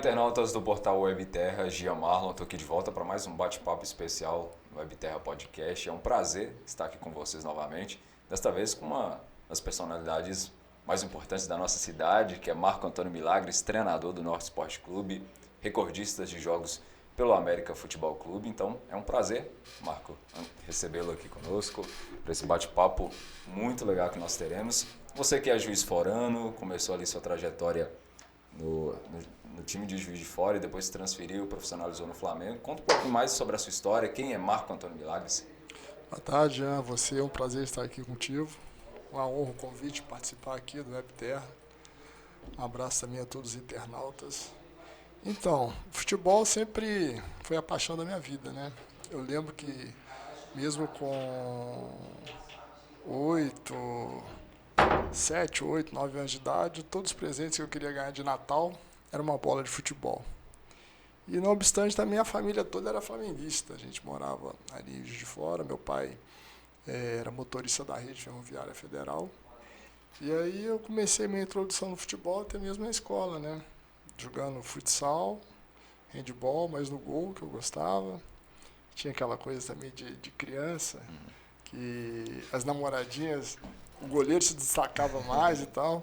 internautas do portal Web Terra, Gia Marlon, estou aqui de volta para mais um bate-papo especial no Web Terra Podcast. É um prazer estar aqui com vocês novamente, desta vez com uma das personalidades mais importantes da nossa cidade, que é Marco Antônio Milagres, treinador do Norte Esporte Clube, recordista de jogos pelo América Futebol Clube. Então é um prazer, Marco, recebê-lo aqui conosco para esse bate-papo muito legal que nós teremos. Você que é juiz forano, começou ali sua trajetória no time de Juiz de Fora e depois se transferiu, profissionalizou no Flamengo. Conta um pouco mais sobre a sua história. Quem é Marco Antônio Milagres? Boa tarde, Jean. Você, é um prazer estar aqui contigo. Uma honra o convite de participar aqui do Web Terra. Um abraço também a todos os internautas. Então, o futebol sempre foi a paixão da minha vida, né? Eu lembro que mesmo com 7, 8, 9 anos de idade, todos os presentes que eu queria ganhar de Natal era uma bola de futebol. E não obstante, também a família toda era flamenguista. A gente morava ali em Juiz de Fora, meu pai era motorista da Rede Ferroviária Federal. E aí eu comecei minha introdução no futebol até mesmo na escola, né? Jogando futsal, handball, mas no gol que eu gostava. Tinha aquela coisa também de criança, que as namoradinhas, o goleiro se destacava mais e tal.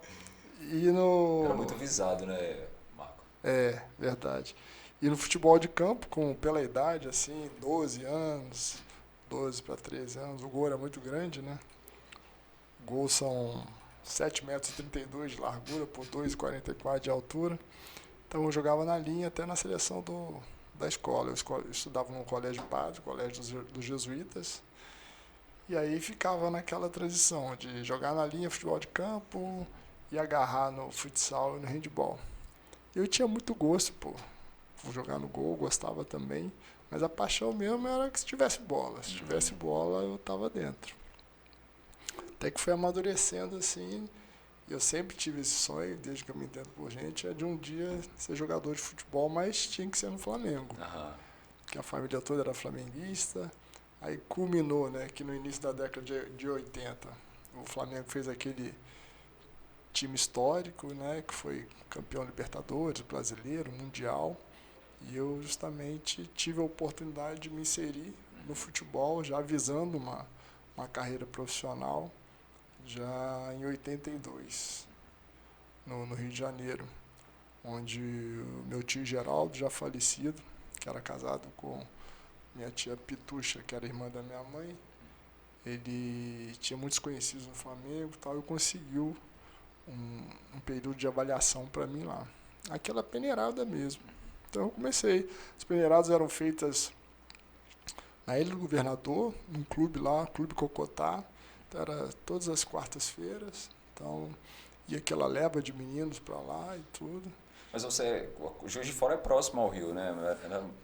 Era muito visado, né, Marco? É, verdade. E no futebol de campo, pela idade, assim, 12 anos, 12 para 13 anos, o gol era muito grande, né? O gol são 7,32 metros de largura por 2,44 de altura. Então eu jogava na linha até na seleção da escola. Eu estudava num colégio padre, colégio dos jesuítas. E aí ficava naquela transição de jogar na linha futebol de campo e agarrar no futsal e no handball. Eu tinha muito gosto, por jogar no gol, gostava também, mas a paixão mesmo era que se tivesse bola. Se tivesse bola, eu estava dentro. Até que foi amadurecendo assim, eu sempre tive esse sonho, desde que eu me entendo por gente, é de um dia ser jogador de futebol, mas tinha que ser no Flamengo. Porque a família toda era flamenguista. Aí culminou, né, que no início da década de 80, o Flamengo fez aquele time histórico, né, que foi campeão Libertadores, brasileiro, mundial. E eu justamente tive a oportunidade de me inserir no futebol, já visando uma carreira profissional, já em 82, no Rio de Janeiro, onde o meu tio Geraldo, já falecido, que era casado com minha tia Pitucha, que era irmã da minha mãe, ele tinha muitos conhecidos no Flamengo e tal, e conseguiu um período de avaliação para mim lá. Aquela peneirada mesmo. Então eu comecei. As peneiradas eram feitas na Ilha do Governador, num clube lá, Clube Cocotá. Então, era todas as quartas-feiras. Então ia aquela leva de meninos para lá e tudo. Mas o Juiz de Fora é próximo ao Rio, né?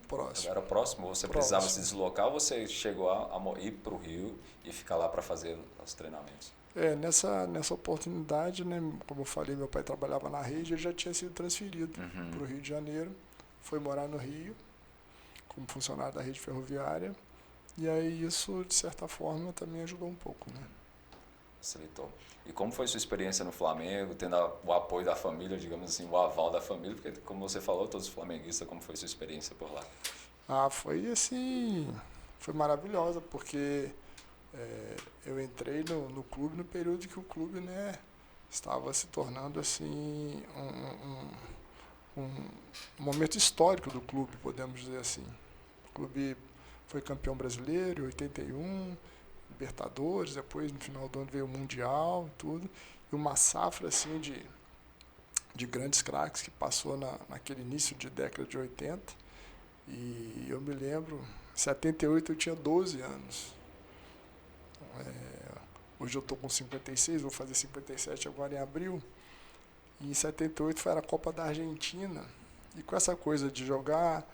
Próximo. Era próximo? Você precisava se deslocar ou você chegou a ir para o Rio e ficar lá para fazer os treinamentos? Nessa oportunidade, né, como eu falei, meu pai trabalhava na rede, ele já tinha sido transferido para o Rio de Janeiro. Foi morar no Rio, como funcionário da rede ferroviária. E aí isso, de certa forma, também ajudou um pouco, né? Facilitou. E como foi sua experiência no Flamengo, tendo o apoio da família, digamos assim, o aval da família? Porque, como você falou, todos flamenguistas, como foi sua experiência por lá? Foi assim, foi maravilhosa, porque eu entrei no clube no período que o clube, né, estava se tornando assim um momento histórico do clube, podemos dizer assim. O clube foi campeão brasileiro em 81, Libertadores, depois no final do ano veio o Mundial e tudo, e uma safra assim de grandes craques que passou naquele início de década de 80. E eu me lembro, em 78 eu tinha 12 anos. Hoje eu estou com 56, vou fazer 57 agora em abril. E em 78 foi a Copa da Argentina. E com essa coisa de jogar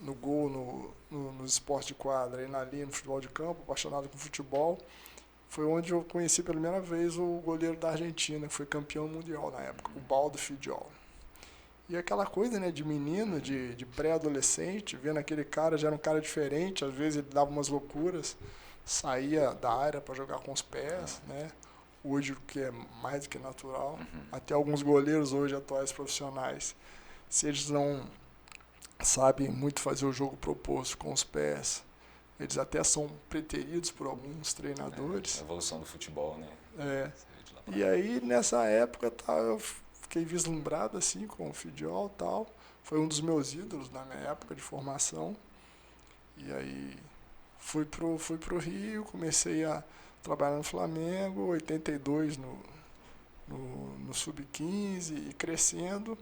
no gol, nos esportes de quadra, e na linha, no futebol de campo, apaixonado com futebol, foi onde eu conheci pela primeira vez o goleiro da Argentina, que foi campeão mundial na época, o Baldo Figliol. E aquela coisa, né, de menino, de pré-adolescente, vendo aquele cara, já era um cara diferente, às vezes ele dava umas loucuras, saía da área para jogar com os pés, né? Hoje, o que é mais do que natural. Até alguns goleiros hoje atuais profissionais, se eles não sabem muito fazer o jogo proposto com os pés. Eles até são preteridos por alguns treinadores. A evolução do futebol, né? É. E aí, nessa época, eu fiquei vislumbrado assim, com o Fidiol e tal. Foi um dos meus ídolos na minha época de formação. E aí, fui pro Rio, comecei a trabalhar no Flamengo, 82 no Sub-15 e crescendo.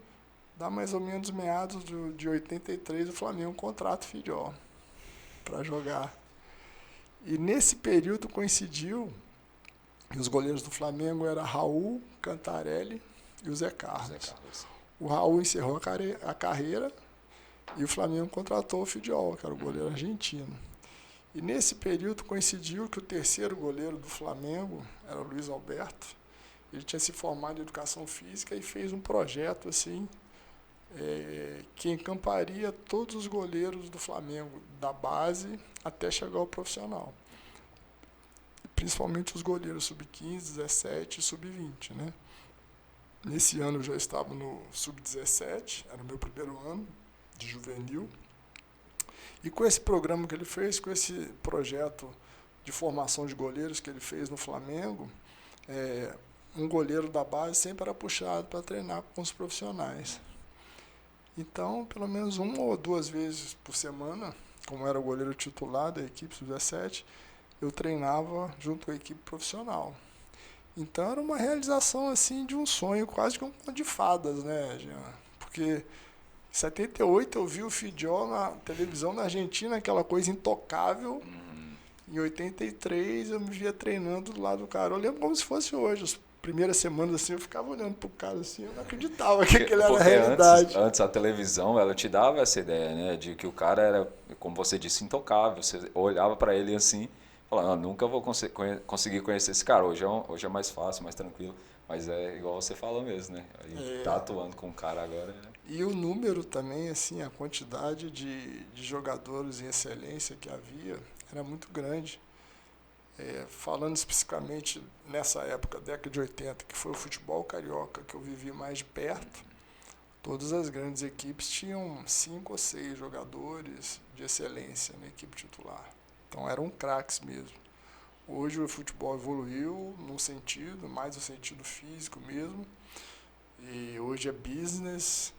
Dá mais ou menos meados de 83, o Flamengo contrata o Fidiol para jogar. E nesse período coincidiu que os goleiros do Flamengo eram Raul, Cantarelli e o Zé Carlos. O Raul encerrou a carreira e o Flamengo contratou o Fidiol, que era o goleiro argentino. E nesse período coincidiu que o terceiro goleiro do Flamengo era o Luiz Alberto. Ele tinha se formado em Educação Física e fez um projeto assim, que encamparia todos os goleiros do Flamengo, da base até chegar ao profissional. Principalmente os goleiros sub-15, 17 e sub-20, né? Nesse ano eu já estava no sub-17, era o meu primeiro ano de juvenil. E com esse programa que ele fez, com esse projeto de formação de goleiros que ele fez no Flamengo, um goleiro da base sempre era puxado para treinar com os profissionais. Então, pelo menos 1 ou 2 vezes por semana, como era o goleiro titular da equipe sub-17, eu treinava junto com a equipe profissional. Então era uma realização assim de um sonho, quase que um conto de fadas, né, Jean? Porque em 78 eu vi o Fidiol na televisão na Argentina, aquela coisa intocável. Em 83 eu me via treinando do lado do cara. Eu lembro como se fosse hoje. As primeiras semanas assim, eu ficava olhando pro cara assim, eu não acreditava que aquilo era a realidade. Antes a televisão, ela te dava essa ideia, né, de que o cara era, como você disse, intocável. Você olhava para ele assim, falando, nunca vou conseguir conhecer esse cara. Hoje é mais fácil, mais tranquilo. Mas é igual você falou mesmo, né? A gente tá atuando com o cara agora. E o número também, assim, a quantidade de jogadores em excelência que havia era muito grande. Falando especificamente nessa época, década de 80, que foi o futebol carioca que eu vivi mais de perto, todas as grandes equipes tinham 5 ou 6 jogadores de excelência na equipe titular. Então eram craques mesmo. Hoje o futebol evoluiu num sentido, mais no sentido físico mesmo, e hoje é business.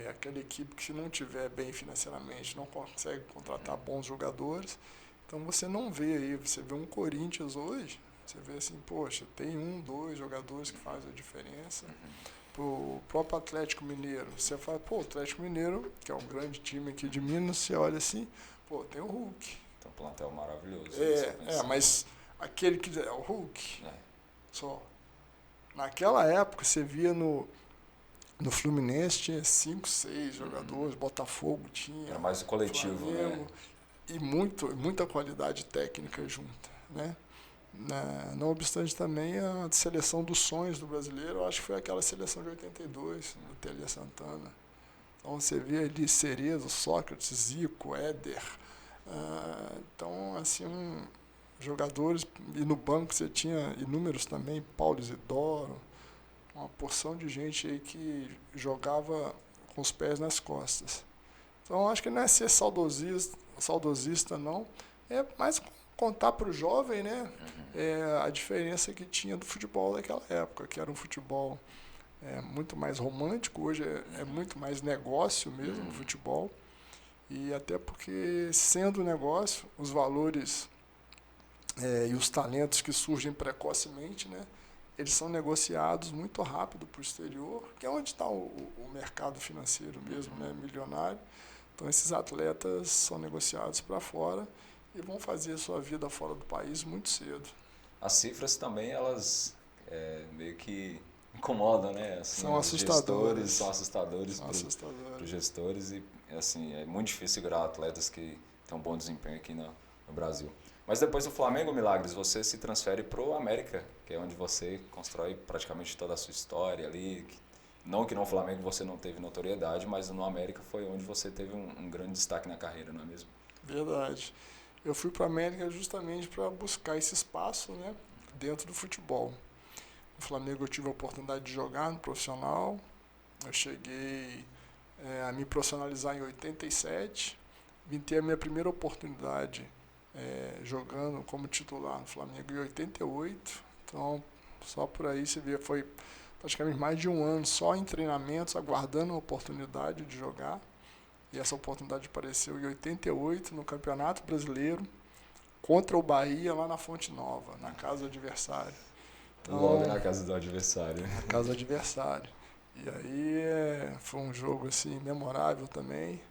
Aquela equipe que, se não estiver bem financeiramente, não consegue contratar bons jogadores. Então você não vê aí, você vê um Corinthians hoje, você vê assim, poxa, tem 1, 2 jogadores que fazem a diferença. O próprio Atlético Mineiro, você fala, o Atlético Mineiro, que é um grande time aqui de Minas, você olha assim, tem o Hulk. Tem um plantel maravilhoso. Mas aquele que é o Hulk, só. Naquela época você via no Fluminense tinha 5, 6 jogadores, Botafogo tinha. Era mais o coletivo, Flamengo, né? E muita qualidade técnica junta, né? Não obstante também a seleção dos sonhos do brasileiro, eu acho que foi aquela seleção de 82, do Tele Santana. Então você vê ali Cerezo, Sócrates, Zico, Éder. Então, assim, jogadores, e no banco você tinha inúmeros também, Paulo Isidoro, uma porção de gente aí que jogava com os pés nas costas. Então, acho que não é ser saudosista não, é mais contar para o jovem, né, a diferença que tinha do futebol daquela época, que era um futebol muito mais romântico, hoje é muito mais negócio mesmo o futebol, e até porque, sendo negócio, os valores e os talentos que surgem precocemente, né, eles são negociados muito rápido para o exterior, que é onde está o mercado financeiro mesmo, né, milionário. Então, esses atletas são negociados para fora e vão fazer a sua vida fora do país muito cedo. As cifras também, elas meio que incomodam, né? Assim, são assustadoras. São assustadores para os gestores e, assim, é muito difícil segurar atletas que têm um bom desempenho aqui no Brasil. Mas depois do Flamengo, Milagres, você se transfere para o América, que é onde você constrói praticamente toda a sua história ali. Não que no Flamengo você não teve notoriedade, mas no América foi onde você teve um grande destaque na carreira, não é mesmo? Verdade. Eu fui para a América justamente para buscar esse espaço, né, dentro do futebol. No Flamengo eu tive a oportunidade de jogar no profissional. Eu cheguei a me profissionalizar em 87. Vim ter a minha primeira oportunidade jogando como titular no Flamengo em 88. Então, só por aí você vê, foi praticamente mais de um ano só em treinamentos, aguardando a oportunidade de jogar. E essa oportunidade apareceu em 88 no Campeonato Brasileiro, contra o Bahia, lá na Fonte Nova, na casa do adversário. Então, logo na casa do adversário. Na casa do adversário. E aí foi um jogo assim, memorável também.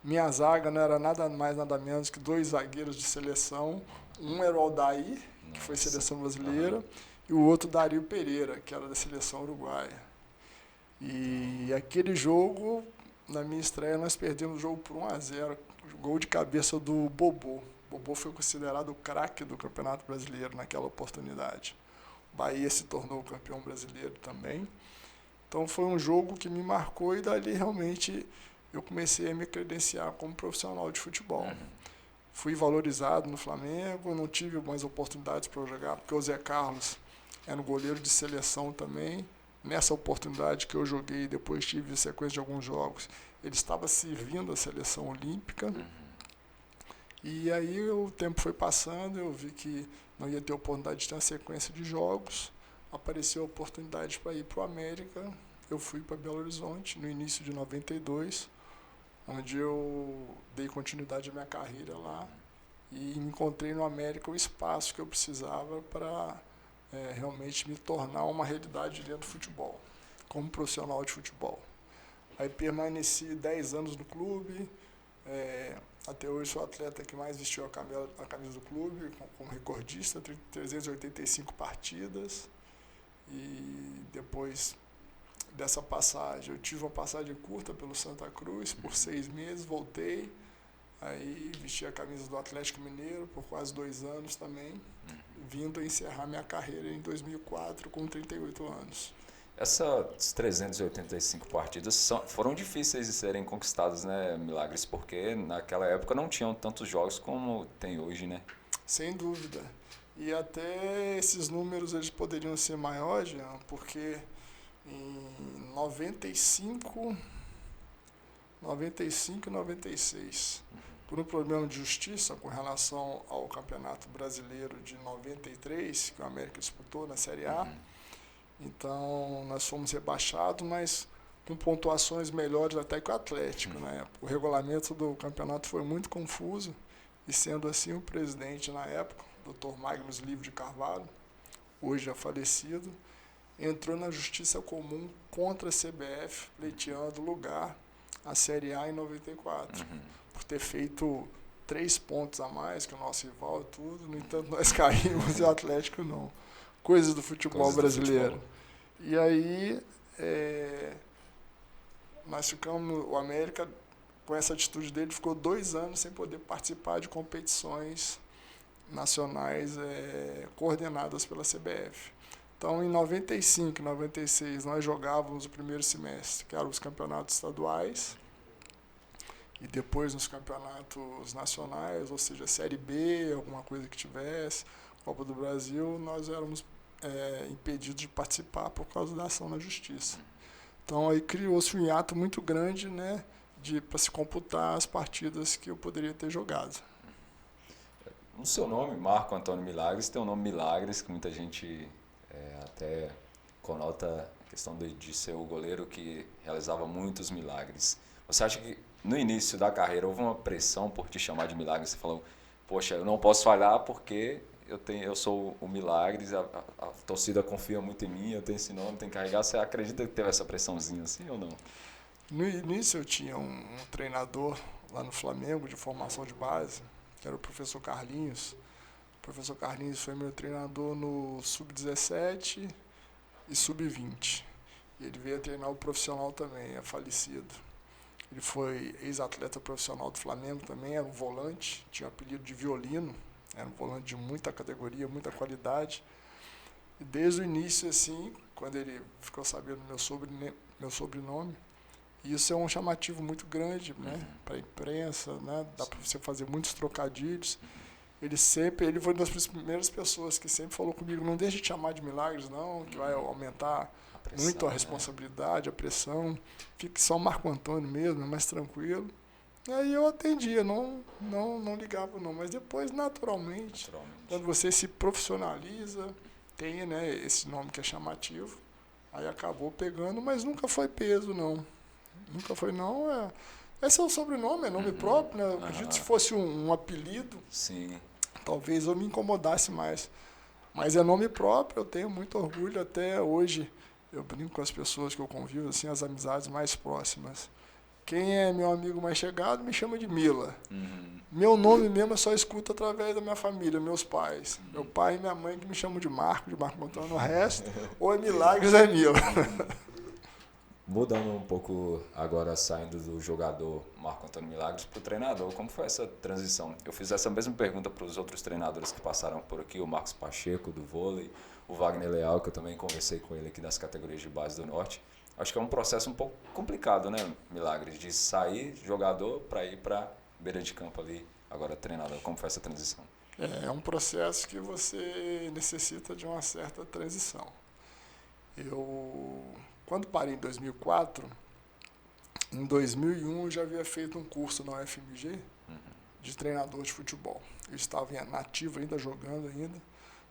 Minha zaga não era nada mais, nada menos que 2 zagueiros de seleção. Um era o Aldair, que foi seleção brasileira, e o outro Dario Pereira, que era da seleção uruguaia. E aquele jogo, na minha estreia, nós perdemos o jogo por 1-0. Gol de cabeça do Bobô. O Bobô foi considerado o craque do Campeonato Brasileiro naquela oportunidade. O Bahia se tornou campeão brasileiro também. Então foi um jogo que me marcou e dali realmente eu comecei a me credenciar como profissional de futebol. Fui valorizado no Flamengo, não tive mais oportunidades para jogar, porque o Zé Carlos era um goleiro de seleção também. Nessa oportunidade que eu joguei, depois tive sequência de alguns jogos, ele estava servindo a seleção olímpica. E aí o tempo foi passando, eu vi que não ia ter oportunidade de ter uma sequência de jogos. Apareceu a oportunidade para ir para o América. Eu fui para Belo Horizonte no início de 92, onde eu dei continuidade à minha carreira lá e encontrei no América o espaço que eu precisava para realmente me tornar uma realidade dentro do futebol, como profissional de futebol. Aí permaneci 10 anos no clube, até hoje sou o atleta que mais vestiu a camisa do clube, como recordista, 385 partidas. E depois dessa passagem, eu tive uma passagem curta pelo Santa Cruz, por 6 meses, voltei, aí vesti a camisa do Atlético Mineiro por quase 2 anos também, vindo a encerrar minha carreira em 2004 com 38 anos. Essas 385 partidas foram difíceis de serem conquistadas, né, Milagres? Porque naquela época não tinham tantos jogos como tem hoje, né? Sem dúvida. E até esses números eles poderiam ser maiores, Jean, porque em 95 e 96, por um problema de justiça com relação ao Campeonato Brasileiro de 93, que o América disputou na Série A, então nós fomos rebaixados, mas com pontuações melhores até que o Atlético, né? O regulamento do campeonato foi muito confuso, e sendo assim o presidente na época, Dr. Magnus Livre de Carvalho, hoje já falecido, entrou na justiça comum contra a CBF, pleiteando lugar à Série A em 94, por ter feito 3 pontos a mais que o nosso rival e tudo. No entanto, nós caímos e o Atlético não. Coisas do futebol brasileiro. E aí, nós ficamos, o América, com essa atitude dele, ficou 2 anos sem poder participar de competições nacionais coordenadas pela CBF. Então, em 95 e 96, nós jogávamos o primeiro semestre, que eram os campeonatos estaduais, e depois nos campeonatos nacionais, ou seja, Série B, alguma coisa que tivesse, Copa do Brasil, nós éramos impedidos de participar por causa da ação na Justiça. Então, aí criou-se um hiato muito grande, né, para se computar as partidas que eu poderia ter jogado. No seu nome, Marco Antônio Milagres, tem o nome Milagres, que muita gente até conota a questão de ser o goleiro que realizava muitos milagres. Você acha que no início da carreira houve uma pressão por te chamar de Milagres? Você falou, poxa, eu não posso falhar porque eu sou o Milagres, a torcida confia muito em mim, eu tenho esse nome, tenho que carregar. Você acredita que teve essa pressãozinha assim ou não? No início eu tinha um treinador lá no Flamengo de formação de base, que era o professor Carlinhos. O professor Carlinhos foi meu treinador no Sub-17 e Sub-20. E ele veio a treinar o profissional também, é falecido. Ele foi ex-atleta profissional do Flamengo também, era um volante, tinha o apelido de Violino, era um volante de muita categoria, muita qualidade. E desde o início, assim, quando ele ficou sabendo meu sobrenome, isso é um chamativo muito grande, né, para a imprensa, né, dá para você fazer muitos trocadilhos. Ele foi uma das primeiras pessoas que sempre falou comigo, não deixe de chamar de Milagres não, que vai aumentar muito a responsabilidade, a pressão. Fique só Marco Antônio mesmo, é mais tranquilo. Aí eu atendia, não ligava não, mas depois naturalmente, quando você se profissionaliza, tem, né, esse nome que é chamativo, aí acabou pegando, mas nunca foi peso não, nunca foi não, esse é o sobrenome, é nome próprio, né, eu acredito que se fosse um apelido, sim, talvez eu me incomodasse mais, mas é nome próprio, eu tenho muito orgulho até hoje, eu brinco com as pessoas que eu convivo, assim, as amizades mais próximas. Quem é meu amigo mais chegado me chama de Mila. Meu nome mesmo eu só escuto através da minha família, meus pais. Meu pai e minha mãe que me chamam de Marco Antônio. O resto, ou é Milagres ou é Mila. Mudando um pouco agora, saindo do jogador Marco Antônio Milagres para o treinador, como foi essa transição? Eu fiz essa mesma pergunta para os outros treinadores que passaram por aqui, o Marcos Pacheco, do vôlei, o Wagner Leal, que eu também conversei com ele aqui das categorias de base do Norte. Acho que é um processo um pouco complicado, né, Milagres? De sair jogador para ir para beira de campo ali, agora treinador. Como foi essa transição? É um processo que você necessita de uma certa transição. Eu, quando parei em 2004, em 2001 eu já havia feito um curso na UFMG de treinador de futebol. Eu estava em nativo ainda, jogando ainda.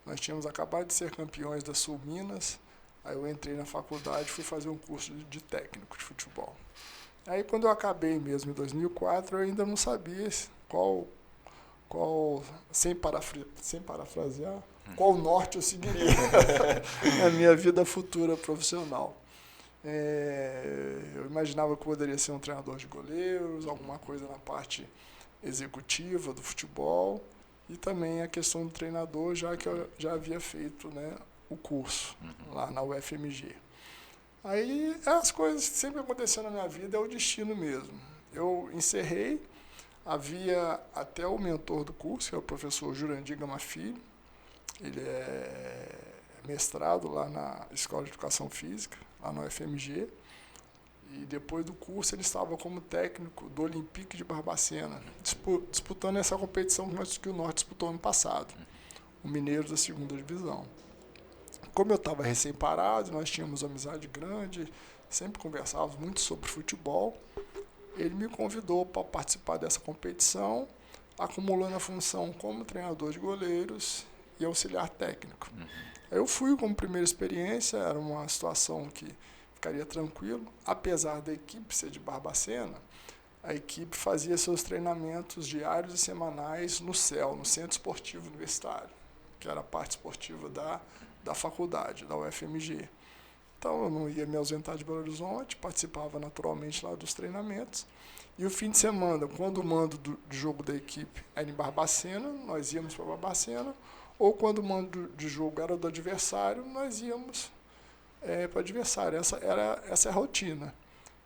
Nós tínhamos acabado de ser campeões da Sul Minas. Aí eu entrei na faculdade e fui fazer um curso de técnico de futebol. Aí quando eu acabei mesmo em 2004, eu ainda não sabia qual sem parafrasear, qual norte eu seguiria na minha vida futura profissional. Eu imaginava que eu poderia ser um treinador de goleiros, alguma coisa na parte executiva do futebol e também a questão do treinador, já que eu já havia feito, né, o curso lá na UFMG. Aí as coisas que sempre aconteceram na minha vida é o destino mesmo. Eu encerrei, havia até o mentor do curso, que é o professor Jurandir Gama Filho, ele é mestrado lá na Escola de Educação Física, lá na UFMG, e depois do curso ele estava como técnico do Olympique de Barbacena, disputando essa competição que o Norte disputou ano passado, o Mineiro da 2ª Divisão. Como eu estava recém-parado, nós tínhamos uma amizade grande, sempre conversávamos muito sobre futebol, ele me convidou para participar dessa competição, acumulando a função como treinador de goleiros e auxiliar técnico. Eu fui como primeira experiência, era uma situação que ficaria tranquilo, apesar da equipe ser de Barbacena, a equipe fazia seus treinamentos diários e semanais no CEL, no Centro Esportivo Universitário, que era a parte esportiva da faculdade, da UFMG. Então eu não ia me ausentar de Belo Horizonte, participava naturalmente lá dos treinamentos. E o fim de semana, quando o mando do jogo da equipe era em Barbacena, nós íamos para Barbacena, ou quando o mando de jogo era do adversário, nós íamos para o adversário. Essa é a rotina.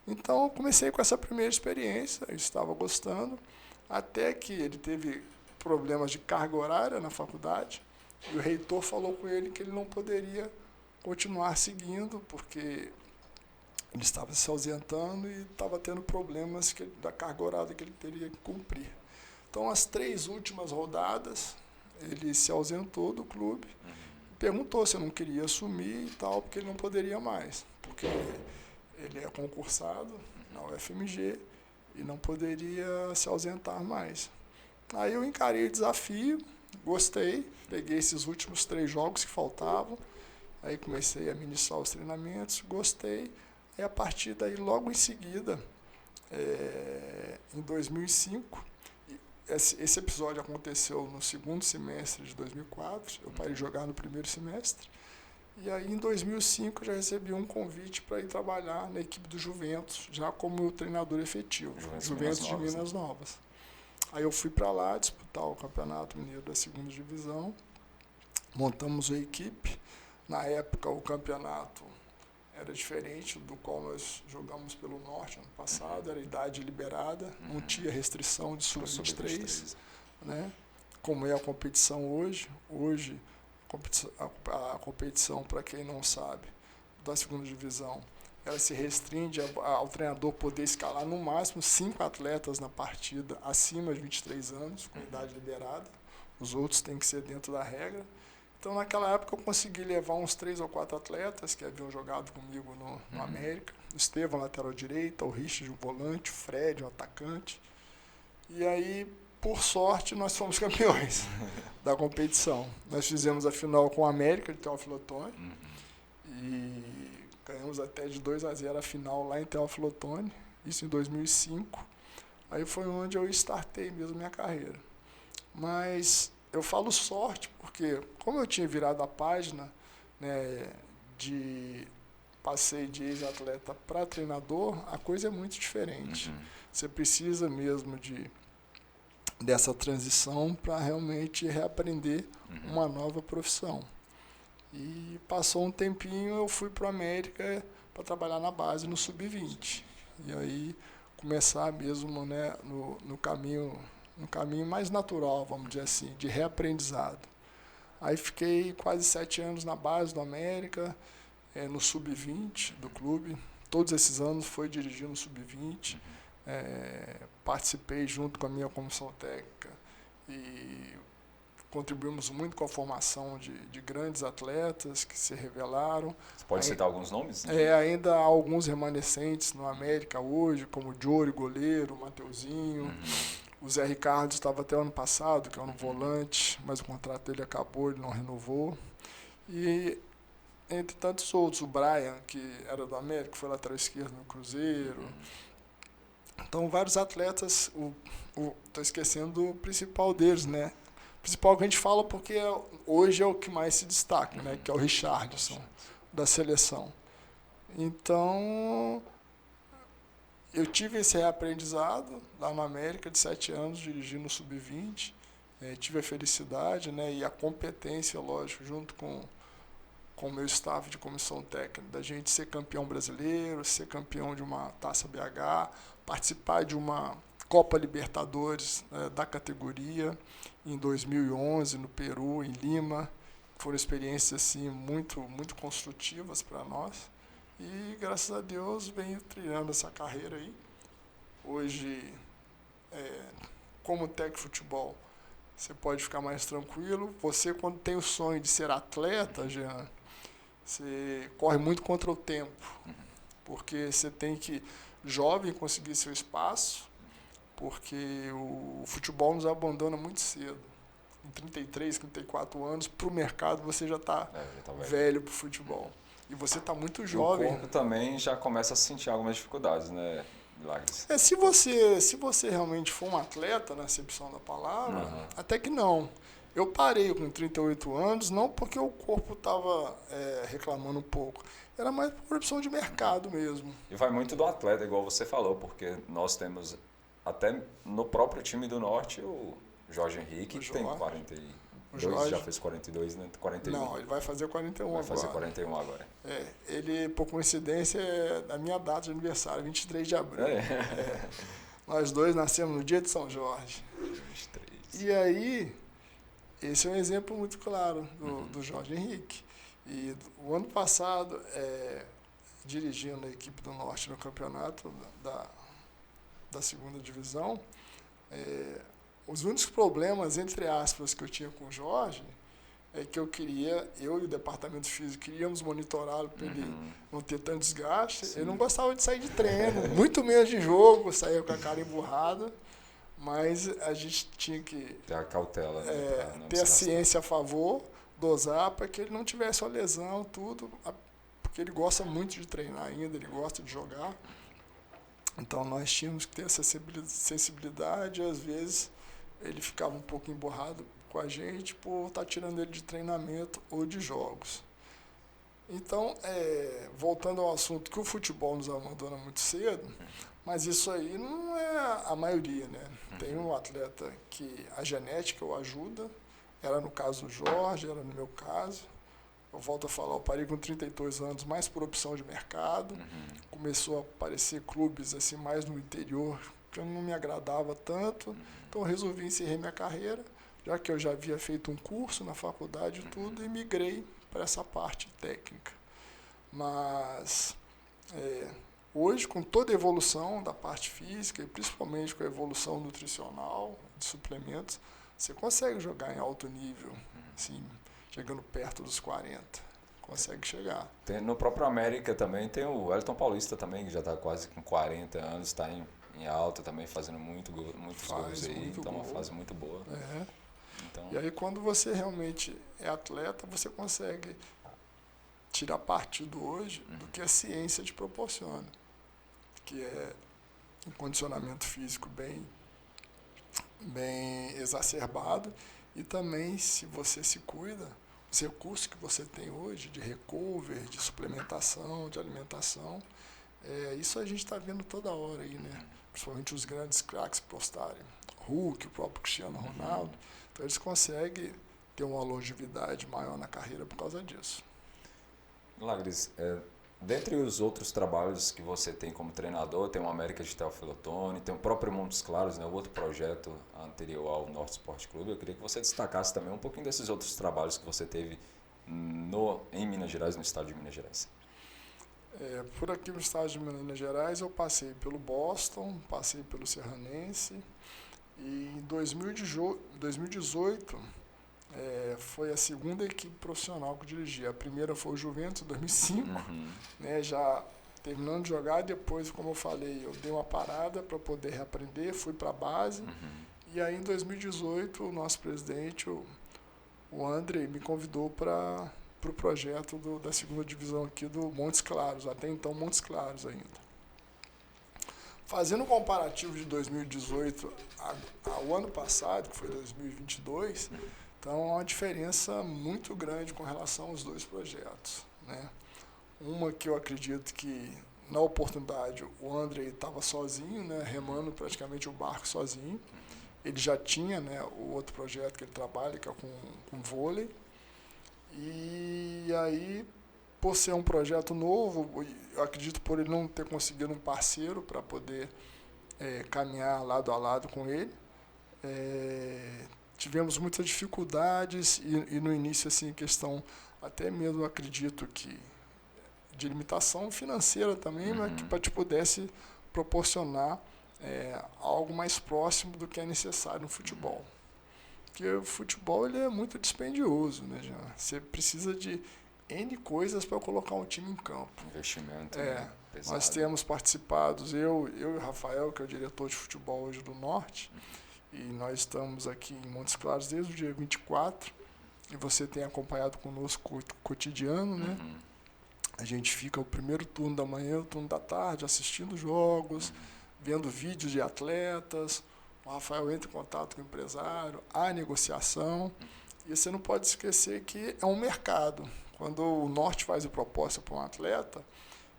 Então eu comecei com essa primeira experiência, eu estava gostando, até que ele teve problemas de carga horária na faculdade, e o reitor falou com ele que ele não poderia continuar seguindo, porque ele estava se ausentando e estava tendo problemas da carga horária que ele teria que cumprir. Então, as 3 últimas rodadas, ele se ausentou do clube, perguntou se eu não queria assumir e tal, porque ele não poderia mais, porque ele é concursado na UFMG e não poderia se ausentar mais. Aí eu encarei o desafio, gostei, peguei esses últimos 3 jogos que faltavam, aí comecei a ministrar os treinamentos, gostei, e a partir daí, logo em seguida, em 2005, esse episódio aconteceu no 2º semestre de 2004, eu parei de jogar no 1º semestre, e aí em 2005 eu já recebi um convite para ir trabalhar na equipe do Juventus, já como treinador efetivo, Juventus de Minas Novas. Aí eu fui para lá disputar o Campeonato Mineiro da 2ª Divisão, montamos a equipe. Na época o campeonato era diferente do qual nós jogamos pelo Norte ano passado, era idade liberada, não tinha restrição de sub-23, né? Como é a competição hoje. Hoje a competição, para quem não sabe, da 2ª Divisão, ela se restringe ao treinador poder escalar no máximo 5 atletas na partida acima de 23 anos, com idade liberada. Os outros têm que ser dentro da regra. Então, naquela época, eu consegui levar uns 3 ou 4 atletas que haviam jogado comigo no América. O Estevão, lateral direita, o Richard, o volante, o Fred, o atacante. E aí, por sorte, nós fomos campeões da competição. Nós fizemos a final com o América, de Teófilo Otoni, e ganhamos até de 2-0 a final lá em Teófilo Otoni, isso em 2005. Aí foi onde eu startei mesmo minha carreira. Mas eu falo sorte porque, como eu tinha virado a página, né, passei de ex-atleta para treinador, a coisa é muito diferente. Você precisa mesmo dessa transição para realmente reaprender uma nova profissão. E passou um tempinho, eu fui para a América para trabalhar na base, no Sub-20. E aí começar mesmo, né, no caminho mais natural, vamos dizer assim, de reaprendizado. Aí fiquei quase 7 anos na base do América, no Sub-20 do clube. Todos esses anos foi dirigindo o Sub-20. Participei junto com a minha comissão técnica e contribuímos muito com a formação de grandes atletas que se revelaram. Você pode citar alguns nomes? Ainda há alguns remanescentes no América hoje, como o Jory, goleiro, o Mateuzinho. O Zé Ricardo estava até o ano passado, que é um volante, mas o contrato dele acabou, ele não renovou. E entre tantos outros, o Brian, que era do América, foi lateral esquerdo no Cruzeiro. Então, vários atletas, estou esquecendo o principal deles, né? O principal que a gente fala porque hoje é o que mais se destaca, né? Que é o Richarlison, da seleção. Então, eu tive esse reaprendizado lá na América, de 7 anos, dirigindo o Sub-20. Tive a felicidade, né, e a competência, lógico, junto com o meu staff de comissão técnica, da gente ser campeão brasileiro, ser campeão de uma Taça BH, participar de uma Copa Libertadores da categoria em 2011, no Peru, em Lima. Foram experiências assim, muito, muito construtivas para nós. E, graças a Deus, venho trilhando essa carreira aí. Hoje, como técnico de futebol, você pode ficar mais tranquilo. Você, quando tem o sonho de ser atleta, Jean, você corre muito contra o tempo. Porque você tem que, jovem, conseguir seu espaço, porque o futebol nos abandona muito cedo. Em 33, 34 anos, para o mercado, você já está velho para o futebol. E você está muito jovem. O corpo também já começa a sentir algumas dificuldades, né, Milagres? Se você realmente for um atleta, na acepção da palavra, até que não. Eu parei com 38 anos, não porque o corpo estava reclamando um pouco. Era mais por opção de mercado mesmo. E vai muito do atleta, igual você falou, porque nós temos, até no próprio time do Norte, o Jorge Henrique, que tem 42, já fez 42, né? 41. Não, ele vai fazer 41 agora. Vai fazer 41 agora. Ele, por coincidência, é da minha data de aniversário, 23 de abril. Nós dois nascemos no dia de São Jorge. 23. E aí, esse é um exemplo muito claro do Jorge Henrique. E o ano passado, dirigindo a equipe do Norte no campeonato da segunda divisão, os únicos problemas, entre aspas, que eu tinha com o Jorge é que eu e o departamento físico queríamos monitorá-lo para ele não ter tanto desgaste. Sim. Ele não gostava de sair de treino, muito menos de jogo, saía com a cara emburrada, mas a gente tinha que ter a cautela, ter a ciência a favor, dosar para que ele não tivesse uma lesão, tudo, porque ele gosta muito de treinar ainda, ele gosta de jogar. Então nós tínhamos que ter essa sensibilidade, e às vezes ele ficava um pouco emburrado com a gente por estar tirando ele de treinamento ou de jogos. Então, voltando ao assunto que o futebol nos abandona muito cedo, mas isso aí não é a maioria, né? Tem um atleta que a genética o ajuda, era no caso do Jorge, era no meu caso. Eu volto a falar, eu parei com 32 anos, mais por opção de mercado. Começou a aparecer clubes assim, mais no interior, que eu não me agradava tanto. Então eu resolvi encerrar minha carreira, já que eu já havia feito um curso na faculdade e tudo, e migrei para essa parte técnica. Mas hoje, com toda a evolução da parte física, e principalmente com a evolução nutricional, de suplementos, você consegue jogar em alto nível, assim, chegando perto dos 40. Consegue chegar. No próprio América também tem o Wellington Paulista também, que já está quase com 40 anos, está em alta também, fazendo muitos gols aí, então é uma fase muito boa. Então, e aí quando você realmente é atleta, você consegue tirar partido hoje do que a ciência te proporciona, que é um condicionamento físico bem exacerbado, e também, se você se cuida, os recursos que você tem hoje de recover, de suplementação, de alimentação, isso a gente está vendo toda hora aí, né? Principalmente os grandes craques postarem, Hulk, o próprio Cristiano Ronaldo, então eles conseguem ter uma longevidade maior na carreira por causa disso. Lagris, dentre os outros trabalhos que você tem como treinador, tem o América de Teófilo Otoni, tem o próprio Montes Claros, né, o outro projeto anterior ao Norte Esporte Clube. Eu queria que você destacasse também um pouquinho desses outros trabalhos que você teve em Minas Gerais, no estado de Minas Gerais. Por aqui no estado de Minas Gerais eu passei pelo Boston, passei pelo Serranense, e em 2018 foi a segunda equipe profissional que eu dirigi. A primeira foi o Juventus, em 2005, né, já terminando de jogar. Depois, como eu falei, eu dei uma parada para poder reaprender, fui para a base, e aí em 2018 o nosso presidente, o André, me convidou para o projeto da segunda divisão aqui do Montes Claros, até então Montes Claros ainda. Fazendo um comparativo de 2018 ao ano passado, que foi 2022, então há uma diferença muito grande com relação aos dois projetos, né? Uma que eu acredito que, na oportunidade, o André estava sozinho, né, remando praticamente o barco sozinho. Ele já tinha, né, o outro projeto que ele trabalha, que é com vôlei. E aí, por ser um projeto novo, eu acredito por ele não ter conseguido um parceiro para poder caminhar lado a lado com ele, tivemos muitas dificuldades e no início, assim, questão até mesmo, acredito que, de limitação financeira também, mas que para te pudesse proporcionar algo mais próximo do que é necessário no futebol. Porque o futebol ele é muito dispendioso, né, Jean? Você precisa de N coisas para colocar um time em campo. Investimento pesado. Nós temos participados, eu e o Rafael, que é o diretor de futebol hoje do Norte, e nós estamos aqui em Montes Claros desde o dia 24, e você tem acompanhado conosco o cotidiano, né? A gente fica o primeiro turno da manhã, o turno da tarde, assistindo jogos, vendo vídeos de atletas. O Rafael entra em contato com o empresário, há negociação, e você não pode esquecer que é um mercado. Quando o Norte faz a proposta para um atleta,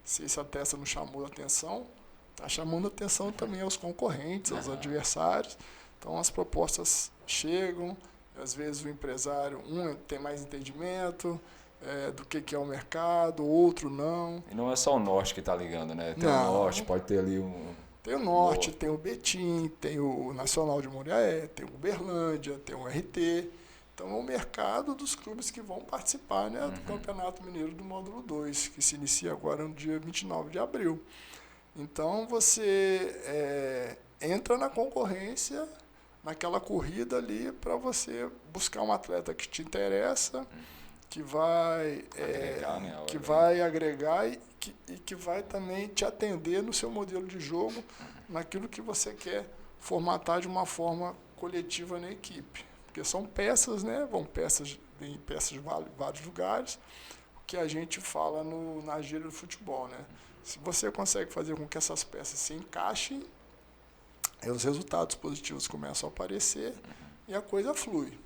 se esse atleta não chamou a atenção, está chamando a atenção também aos concorrentes, aos adversários. Então as propostas chegam, às vezes o empresário, tem mais entendimento do que é o mercado, outro não. E não é só o Norte que está ligando, né? Tem o Norte, pode ter ali Tem o Norte, tem o Betim, tem o Nacional de Muriaé, tem o Uberlândia, tem o RT. Então é o mercado dos clubes que vão participar, né, do Campeonato Mineiro do Módulo 2, que se inicia agora no dia 29 de abril. Então você entra na concorrência, naquela corrida ali, para você buscar um atleta que te interessa, que vai agregar, e que vai também te atender no seu modelo de jogo, naquilo que você quer formatar de uma forma coletiva na equipe. Porque são peças, né? Vem peças de vários lugares, o que a gente fala na gíria do futebol, né? Se você consegue fazer com que essas peças se encaixem, os resultados positivos começam a aparecer e a coisa flui.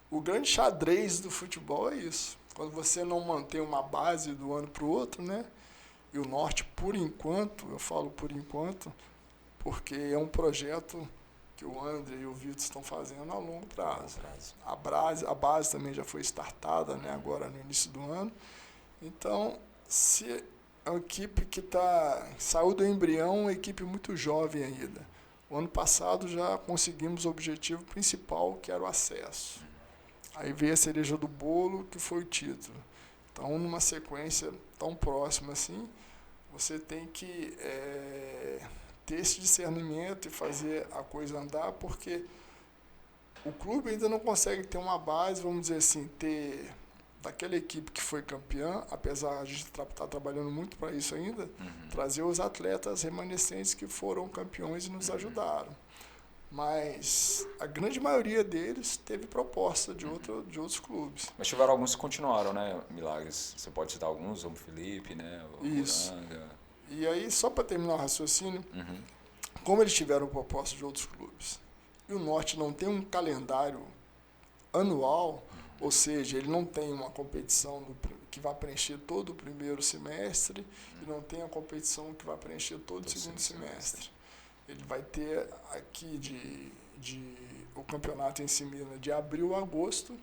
O grande xadrez do futebol é isso. Quando você não mantém uma base do ano para o outro, né? E o Norte, por enquanto, eu falo por enquanto, porque é um projeto que o André e o Vitor estão fazendo a longo prazo. A base também já foi startada, né, agora no início do ano. Então, se é uma equipe que saiu do embrião, uma equipe muito jovem ainda. O ano passado já conseguimos o objetivo principal, que era o acesso. Aí veio a cereja do bolo, que foi o título. Então, numa sequência tão próxima assim, você tem que ter esse discernimento e fazer a coisa andar, porque o clube ainda não consegue ter uma base, vamos dizer assim, ter daquela equipe que foi campeã, apesar de a gente estar trabalhando muito para isso ainda, trazer os atletas remanescentes que foram campeões e nos ajudaram. Mas a grande maioria deles teve proposta de outros clubes. Mas tiveram alguns que continuaram, né, Milagres? Você pode citar alguns, o Felipe, né, o Uranga. E aí, só para terminar o raciocínio, como eles tiveram proposta de outros clubes, e o Norte não tem um calendário anual, ou seja, ele não tem uma competição que vai preencher todo o primeiro semestre e não tem a competição que vai preencher todo o segundo semestre. Ele vai ter aqui o campeonato em Semina de abril a agosto,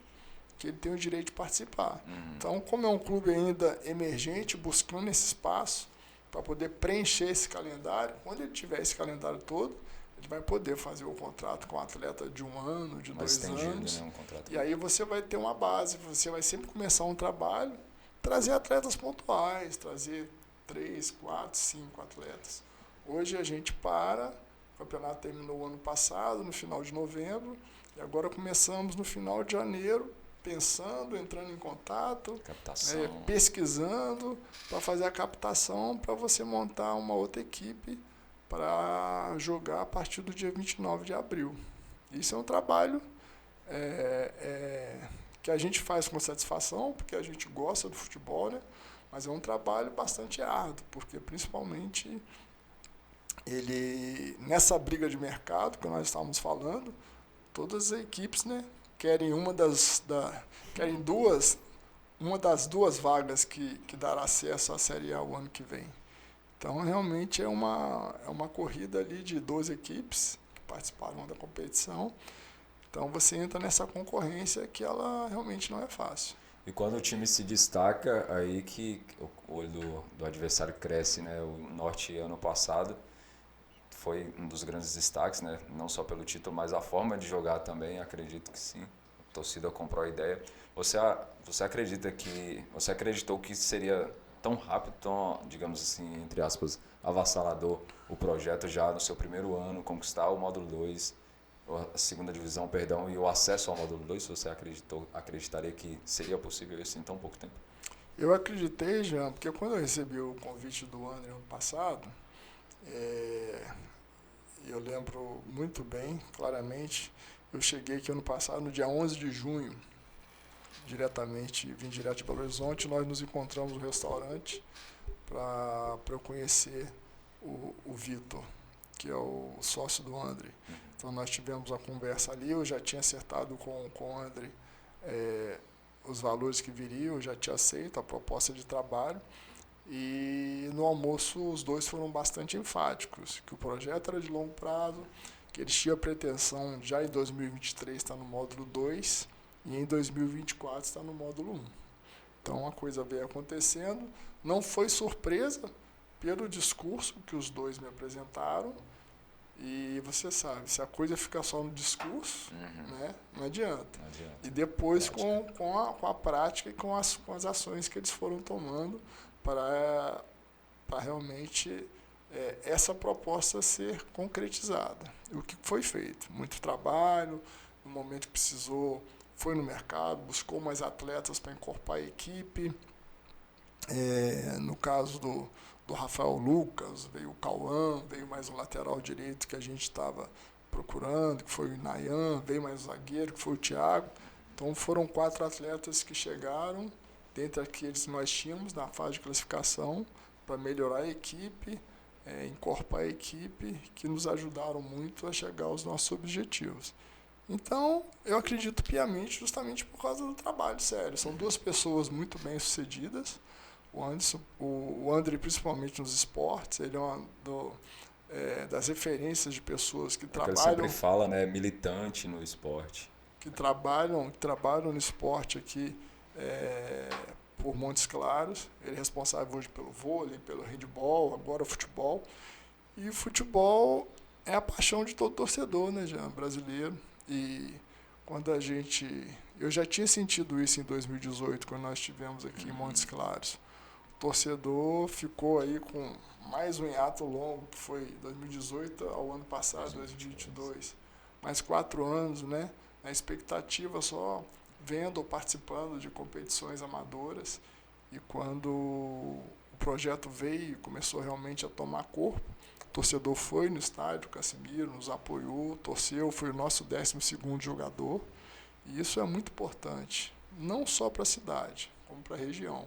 que ele tem o direito de participar. Então, como é um clube ainda emergente, buscando esse espaço para poder preencher esse calendário, quando ele tiver esse calendário todo, ele vai poder fazer o contrato com o atleta de 1 ano, de 2 anos. Né, um contrato. E aí você vai ter uma base, você vai sempre começar um trabalho, trazer atletas pontuais, trazer 3, 4, 5 atletas. Hoje a gente o campeonato terminou o ano passado, no final de novembro, e agora começamos no final de janeiro, pensando, entrando em contato, pesquisando, para fazer a captação, para você montar uma outra equipe para jogar a partir do dia 29 de abril. Isso é um trabalho que a gente faz com satisfação, porque a gente gosta do futebol, né? Mas é um trabalho bastante árduo, porque principalmente nessa briga de mercado que nós estávamos falando, todas as equipes, né, querem uma das duas vagas que dará acesso à Série A o ano que vem. Então, realmente é uma corrida ali de 12 equipes que participaram da competição. Então, você entra nessa concorrência que ela realmente não é fácil. E quando o time se destaca, aí que o olho do adversário cresce, né? O Norte, ano passado, foi um dos grandes destaques, né? Não só pelo título, mas a forma de jogar também, acredito que sim. A torcida comprou a ideia. Você acreditou que seria tão rápido, tão, digamos assim, entre aspas, avassalador o projeto já no seu primeiro ano, conquistar o módulo 2, a segunda divisão, perdão, e o acesso ao módulo 2, você acreditaria que seria possível isso em tão pouco tempo? Eu acreditei, Jean, porque quando eu recebi o convite do André ano passado, eu lembro muito bem, claramente, eu cheguei aqui ano passado, no dia 11 de junho, vim direto de Belo Horizonte, nós nos encontramos no restaurante para eu conhecer o Vitor, que é o sócio do André. Então nós tivemos uma conversa ali, eu já tinha acertado com o André os valores que viriam, eu já tinha aceito a proposta de trabalho, e no almoço os dois foram bastante enfáticos, que o projeto era de longo prazo, que eles tinham a pretensão já em 2023 estar no módulo 2 e em 2024 estar no módulo 1. Então a coisa veio acontecendo, não foi surpresa pelo discurso que os dois me apresentaram, e você sabe, se a coisa ficar só no discurso, né, não adianta. E depois com a prática e com as ações que eles foram tomando para realmente essa proposta ser concretizada. O que foi feito? Muito trabalho, no momento que precisou, foi no mercado, buscou mais atletas para encorpar a equipe. No caso do Rafael Lucas, veio o Cauã, veio mais um lateral direito que a gente estava procurando, que foi o Inayan, veio mais um zagueiro, que foi o Thiago. Então foram 4 atletas que chegaram, dentre aqueles que nós tínhamos na fase de classificação, para melhorar a equipe, encorpar a equipe, que nos ajudaram muito a chegar aos nossos objetivos. Então, eu acredito piamente justamente por causa do trabalho sério. São 2 pessoas muito bem-sucedidas. O André, principalmente nos esportes, ele é uma das referências de pessoas que trabalham... Ele sempre fala, né, militante no esporte. Que trabalham no esporte aqui por Montes Claros. Ele é responsável hoje pelo vôlei, pelo handebol, agora o futebol. E o futebol é a paixão de todo torcedor, né, Jean, brasileiro. E quando eu já tinha sentido isso em 2018, quando nós estivemos aqui em Montes Claros. O torcedor ficou aí com mais um hiato longo, que foi 2018 ao ano passado, 2022. Mais 4 anos, né? A expectativa só vendo ou participando de competições amadoras, e quando o projeto veio e começou realmente a tomar corpo, o torcedor foi no estádio, o Cassimiro nos apoiou, torceu, foi o nosso 12º jogador, e isso é muito importante, não só para a cidade, como para a região.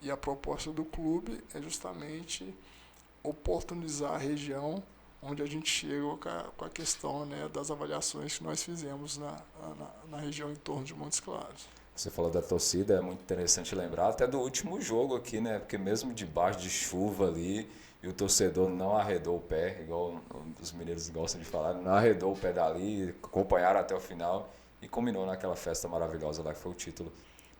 E a proposta do clube é justamente oportunizar a região onde a gente chega com a questão, né, das avaliações que nós fizemos na região em torno de Montes Claros. Você falou da torcida, é muito interessante lembrar até do último jogo aqui, né? Porque mesmo debaixo de chuva ali, e o torcedor não arredou o pé, igual os mineiros gostam de falar, não arredou o pé dali, acompanharam até o final e culminou naquela festa maravilhosa lá que foi o título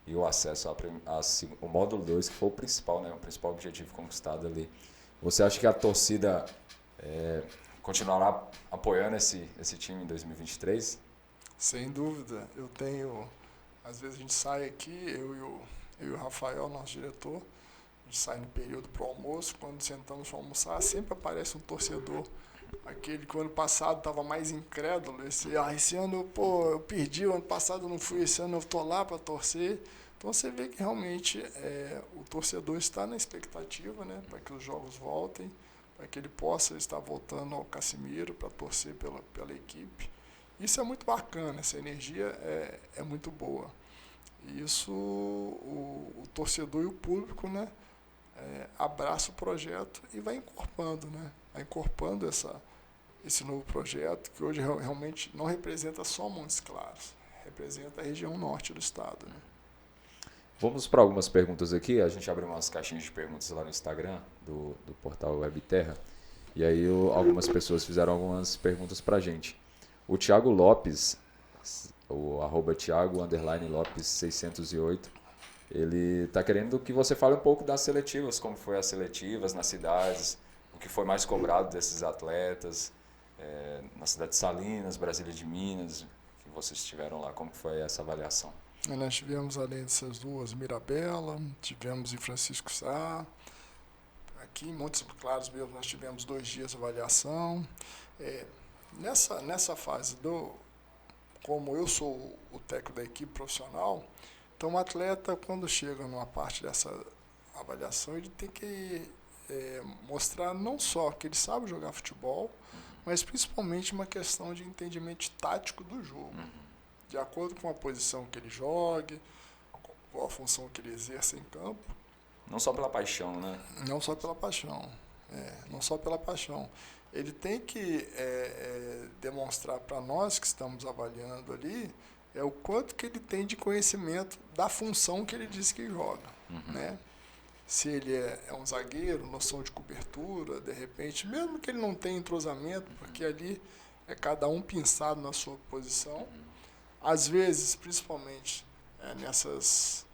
e o acesso ao módulo 2, que foi o principal, né? O principal objetivo conquistado ali. Você acha que a torcida continuará apoiando esse time em 2023? Sem dúvida. Eu tenho... Às vezes a gente sai aqui, eu e o Rafael, nosso diretor, a gente sai no período para o almoço, quando sentamos para almoçar, sempre aparece um torcedor, aquele que o ano passado estava mais incrédulo, esse ano eu perdi, o ano passado eu não fui, esse ano eu estou lá para torcer. Então você vê que realmente o torcedor está na expectativa, né, para que os jogos voltem, para que ele possa estar voltando ao Cassimiro para torcer pela equipe. Isso é muito bacana, essa energia é muito boa. E isso o torcedor e o público, né, abraça o projeto e vai encorpando, né, esse novo projeto, que hoje realmente não representa só Montes Claros, representa a região norte do estado, né. Vamos para algumas perguntas aqui. A gente abriu umas caixinhas de perguntas lá no Instagram do portal Webterra. E aí algumas pessoas fizeram algumas perguntas para a gente. O Thiago Lopes, o @Thiago_Lopes 608, ele está querendo que você fale um pouco das seletivas, como foi as seletivas nas cidades, o que foi mais cobrado desses atletas, na cidade de Salinas, Brasília de Minas, que vocês estiveram lá, como foi essa avaliação? Nós tivemos, além dessas duas, Mirabela, tivemos em Francisco Sá, aqui em Montes Claros mesmo nós tivemos 2 dias de avaliação. Nessa fase, como eu sou o técnico da equipe profissional, então o atleta, quando chega numa parte dessa avaliação, ele tem que mostrar não só que ele sabe jogar futebol, mas principalmente uma questão de entendimento tático do jogo. De acordo com a posição que ele jogue, qual a função que ele exerce em campo. Não só pela paixão, né? Não só pela paixão. Não só pela paixão. Ele tem que demonstrar para nós que estamos avaliando ali o quanto que ele tem de conhecimento da função que ele diz que joga. Né? Se ele é um zagueiro, noção de cobertura, de repente, mesmo que ele não tenha entrosamento, porque ali é cada um pensado na sua posição. Às vezes, principalmente nessas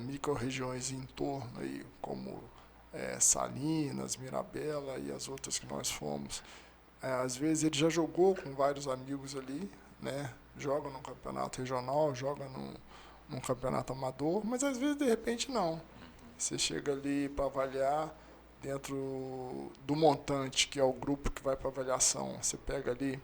micro-regiões em torno, aí, como Salinas, Mirabela e as outras que nós fomos, às vezes ele já jogou com vários amigos ali, né? Joga num campeonato regional, joga num campeonato amador, mas às vezes de repente não. Você chega ali para avaliar dentro do montante, que é o grupo que vai para avaliação, você pega ali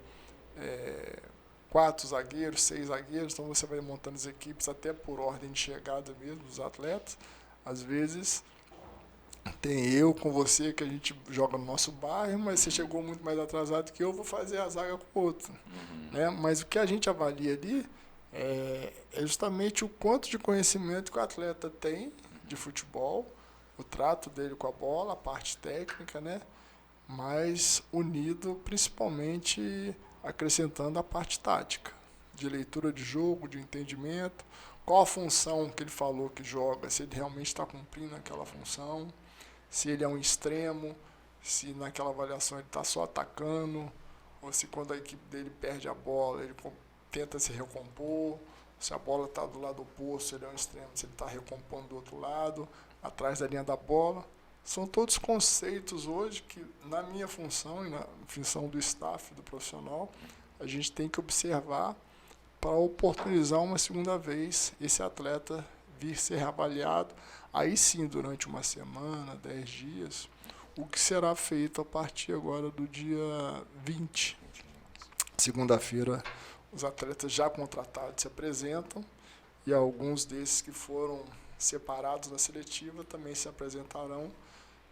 4 zagueiros, 6 zagueiros, então você vai montando as equipes até por ordem de chegada mesmo dos atletas. Às vezes tem eu com você que a gente joga no nosso bairro, mas você chegou muito mais atrasado que eu, vou fazer a zaga com o outro. Né? Mas o que a gente avalia ali é justamente o quanto de conhecimento que o atleta tem de futebol, o trato dele com a bola, a parte técnica, né? Mas unido principalmente acrescentando a parte tática, de leitura de jogo, de entendimento, qual a função que ele falou que joga, se ele realmente está cumprindo aquela função, se ele é um extremo, se naquela avaliação ele está só atacando, ou se quando a equipe dele perde a bola, ele tenta se recompor, se a bola está do lado oposto, ele é um extremo, se ele está recompondo do outro lado, atrás da linha da bola. São todos conceitos hoje que, na minha função e na função do staff, do profissional, a gente tem que observar para oportunizar uma segunda vez esse atleta vir ser reavaliado. Aí sim, durante uma semana, 10 dias, o que será feito a partir agora do dia 20. Segunda-feira, os atletas já contratados se apresentam e alguns desses que foram separados na seletiva também se apresentarão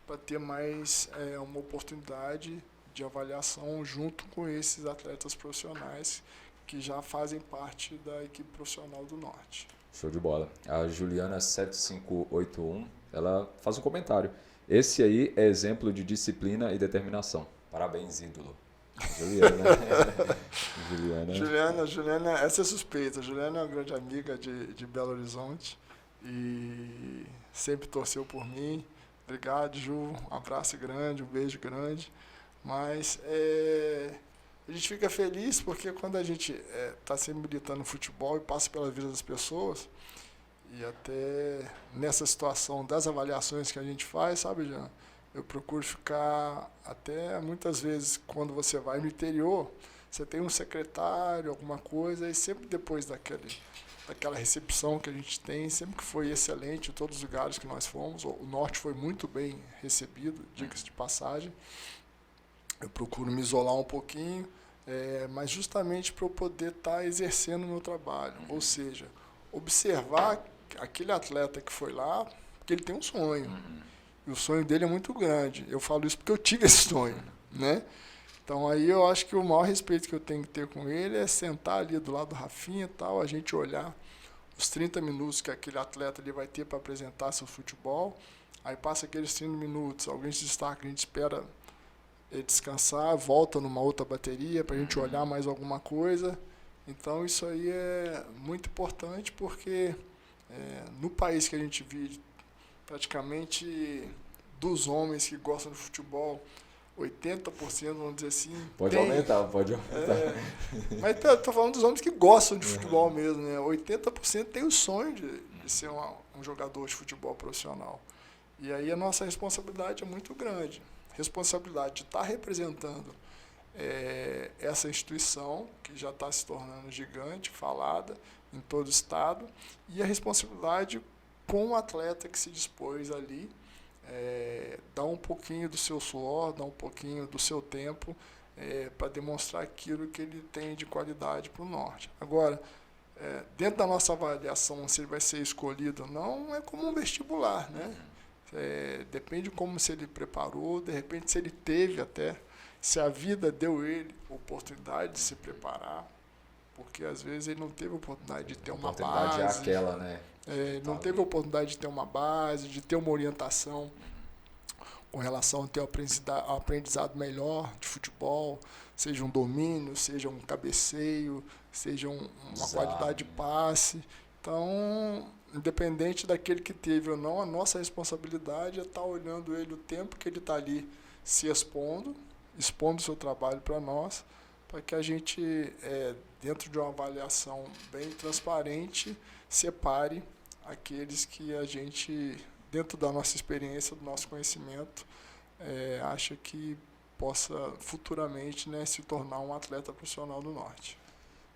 para ter mais uma oportunidade de avaliação junto com esses atletas profissionais que já fazem parte da equipe profissional do Norte. Show de bola. A Juliana 7581, ela faz um comentário. Esse aí é exemplo de disciplina e determinação. Parabéns, ídolo. Juliana, essa é suspeita. Juliana é uma grande amiga de Belo Horizonte e sempre torceu por mim. Obrigado, Ju. Um abraço grande, um beijo grande. Mas a gente fica feliz porque quando a gente está sempre militando no futebol e passa pela vida das pessoas, e até nessa situação das avaliações que a gente faz, sabe, Jean? Eu procuro ficar, até muitas vezes, quando você vai no interior, você tem um secretário, alguma coisa, e sempre depois daquela recepção que a gente tem, sempre que foi excelente em todos os lugares que nós fomos, o Norte foi muito bem recebido, diga-se de passagem. Eu procuro me isolar um pouquinho, mas justamente para eu poder estar exercendo o meu trabalho. Ou seja, observar aquele atleta que foi lá, porque ele tem um sonho. E o sonho dele é muito grande. Eu falo isso porque eu tive esse sonho, né? Então aí eu acho que o maior respeito que eu tenho que ter com ele é sentar ali do lado do Rafinha e tal, a gente olhar os 30 minutos que aquele atleta ali vai ter para apresentar seu futebol. Aí passa aqueles 30 minutos, alguém se destaca, a gente espera descansar, volta numa outra bateria para a gente olhar mais alguma coisa. Então isso aí é muito importante porque no país que a gente vive, praticamente dos homens que gostam de futebol, 80%, vamos dizer assim... Pode aumentar. Mas estou falando dos homens que gostam de futebol mesmo, né? 80% tem o sonho de ser um jogador de futebol profissional. E aí a nossa responsabilidade é muito grande. Responsabilidade de estar representando essa instituição, que já está se tornando gigante, falada em todo o estado, e a responsabilidade com o atleta que se dispôs ali, dar um pouquinho do seu suor, dar um pouquinho do seu tempo para demonstrar aquilo que ele tem de qualidade para o Norte. Agora, dentro da nossa avaliação, se ele vai ser escolhido ou não, é como um vestibular, né? Depende como se ele preparou, de repente se ele teve até, se a vida deu ele oportunidade de se preparar, porque às vezes ele não teve oportunidade de ter uma base. A oportunidade é aquela, né? Não teve a oportunidade de ter uma base, de ter uma orientação com relação a ter um aprendizado melhor de futebol, seja um domínio, seja um cabeceio, seja uma qualidade de passe. Então, independente daquele que teve ou não, a nossa responsabilidade é estar olhando ele o tempo que ele está ali se expondo o seu trabalho para nós, para que a gente, dentro de uma avaliação bem transparente, separe aqueles que a gente, dentro da nossa experiência, do nosso conhecimento, acha que possa futuramente, né, se tornar um atleta profissional do Norte.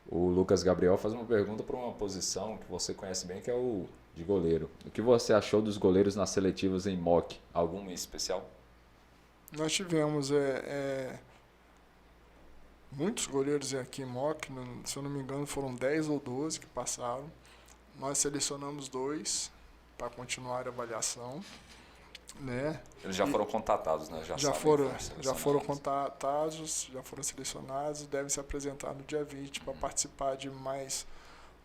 O Lucas Gabriel faz uma pergunta para uma posição que você conhece bem, que é o de goleiro. O que você achou dos goleiros nas seletivas em mock? Alguma em especial? Nós tivemos muitos goleiros aqui em mock, se eu não me engano foram 10 ou 12 que passaram. Nós selecionamos 2 para continuar a avaliação, né? Eles já foram contatados, né? Já foram contatados, já foram selecionados e devem se apresentar no dia 20 para participar de mais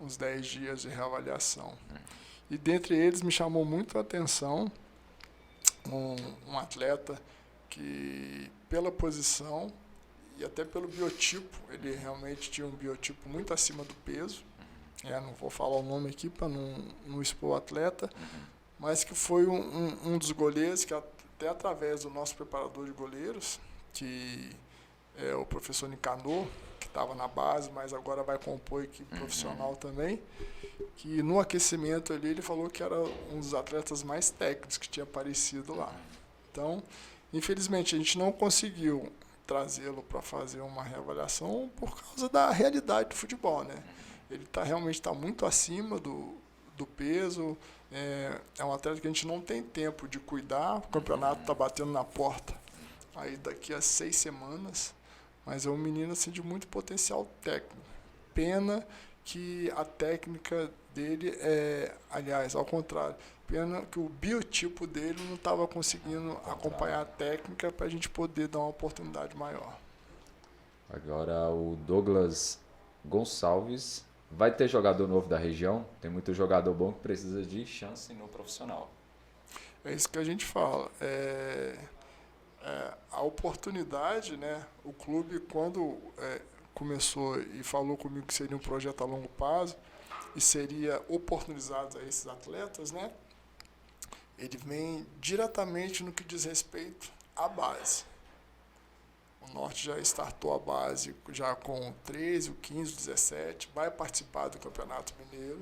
uns 10 dias de reavaliação. E dentre eles me chamou muito a atenção um atleta que, pela posição e até pelo biotipo, ele realmente tinha um biotipo muito acima do peso. Não vou falar o nome aqui para não expor o atleta, mas que foi um dos goleiros que, até através do nosso preparador de goleiros, que é o professor Nicanor, que estava na base, mas agora vai compor a equipe profissional também, que no aquecimento ali ele falou que era um dos atletas mais técnicos que tinha aparecido lá. Então, infelizmente, a gente não conseguiu trazê-lo para fazer uma reavaliação por causa da realidade do futebol, né? Ele realmente está muito acima do peso, é um atleta que a gente não tem tempo de cuidar, o campeonato está batendo na porta aí daqui a 6 semanas, mas é um menino assim, de muito potencial técnico. Pena que a técnica dele aliás, ao contrário, pena que o biotipo dele não estava conseguindo acompanhar a técnica para a gente poder dar uma oportunidade maior. Agora o Douglas Gonçalves, vai ter jogador novo da região? Tem muito jogador bom que precisa de chance no profissional. É isso que a gente fala. A oportunidade, né? O clube, quando começou e falou comigo que seria um projeto a longo prazo e seria oportunizado a esses atletas, né? Ele vem diretamente no que diz respeito à base. O Norte já startou a base já com o 13, o 15, o 17, vai participar do Campeonato Mineiro,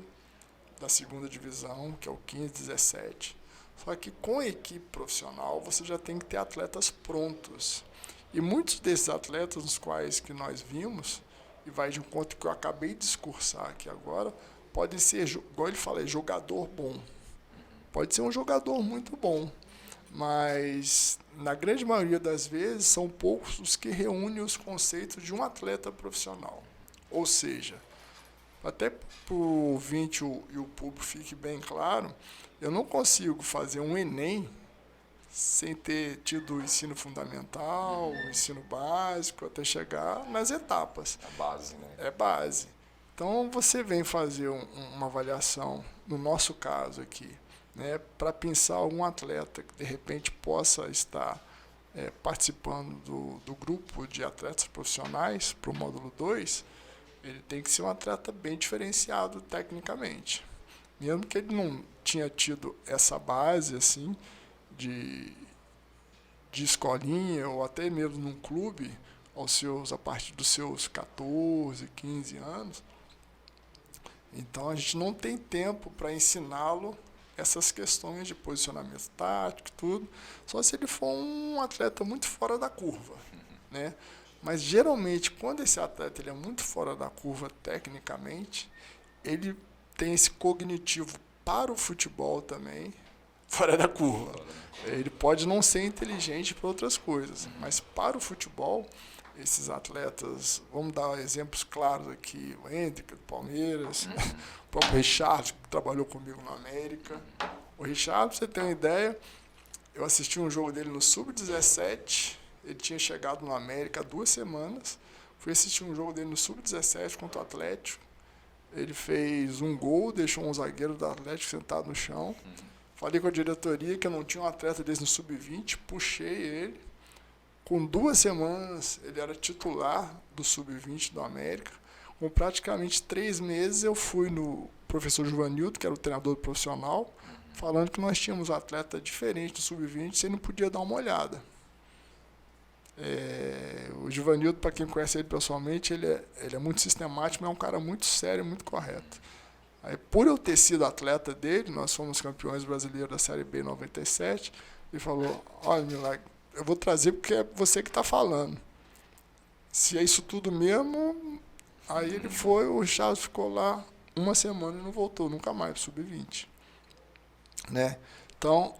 da segunda divisão, que é o 15, 17. Só que com a equipe profissional você já tem que ter atletas prontos. E muitos desses atletas, nos quais que nós vimos, e vai de encontro que eu acabei de discursar aqui agora, podem ser, igual ele fala, jogador bom. Pode ser um jogador muito bom, mas na grande maioria das vezes são poucos os que reúnem os conceitos de um atleta profissional. Ou seja, até para o ouvinte e o público fique bem claro, eu não consigo fazer um Enem sem ter tido o ensino fundamental, o ensino básico, até chegar nas etapas. A base, né? É base. Então, você vem fazer uma avaliação, no nosso caso aqui, né, para pensar algum atleta que, de repente, possa estar participando do grupo de atletas profissionais para o módulo 2, ele tem que ser um atleta bem diferenciado tecnicamente. Mesmo que ele não tinha tido essa base assim de escolinha ou até mesmo num clube a partir dos seus 14, 15 anos. Então a gente não tem tempo para ensiná-lo essas questões de posicionamento tático e tudo, só se ele for um atleta muito fora da curva, né? Mas geralmente quando esse atleta ele é muito fora da curva tecnicamente, ele tem esse cognitivo para o futebol também fora da curva. Ele pode não ser inteligente para outras coisas, mas para o futebol, esses atletas, vamos dar exemplos claros aqui, o Hendrick, do Palmeiras, o próprio Richard, que trabalhou comigo no América. O Richard, para você ter uma ideia, eu assisti um jogo dele no Sub-17, ele tinha chegado no América há 2 semanas, fui assistir um jogo dele no Sub-17 contra o Atlético, ele fez um gol, deixou um zagueiro do Atlético sentado no chão. Falei com a diretoria que eu não tinha um atleta desse no Sub-20, puxei ele. Com 2 semanas, ele era titular do Sub-20 do América. Com praticamente 3 meses, eu fui no professor Juvanildo, que era o treinador profissional, falando que nós tínhamos um atleta diferente do Sub-20, você não podia dar uma olhada. O Juvanildo, para quem conhece ele pessoalmente, ele é muito sistemático, mas é um cara muito sério, muito correto. Aí, por eu ter sido atleta dele, nós fomos campeões brasileiros da Série B em 97, ele falou, olha, Milagre, eu vou trazer porque é você que está falando. Se é isso tudo mesmo, aí ele foi, o Charles ficou lá 1 semana e não voltou, nunca mais, para o Sub-20. Né? Então,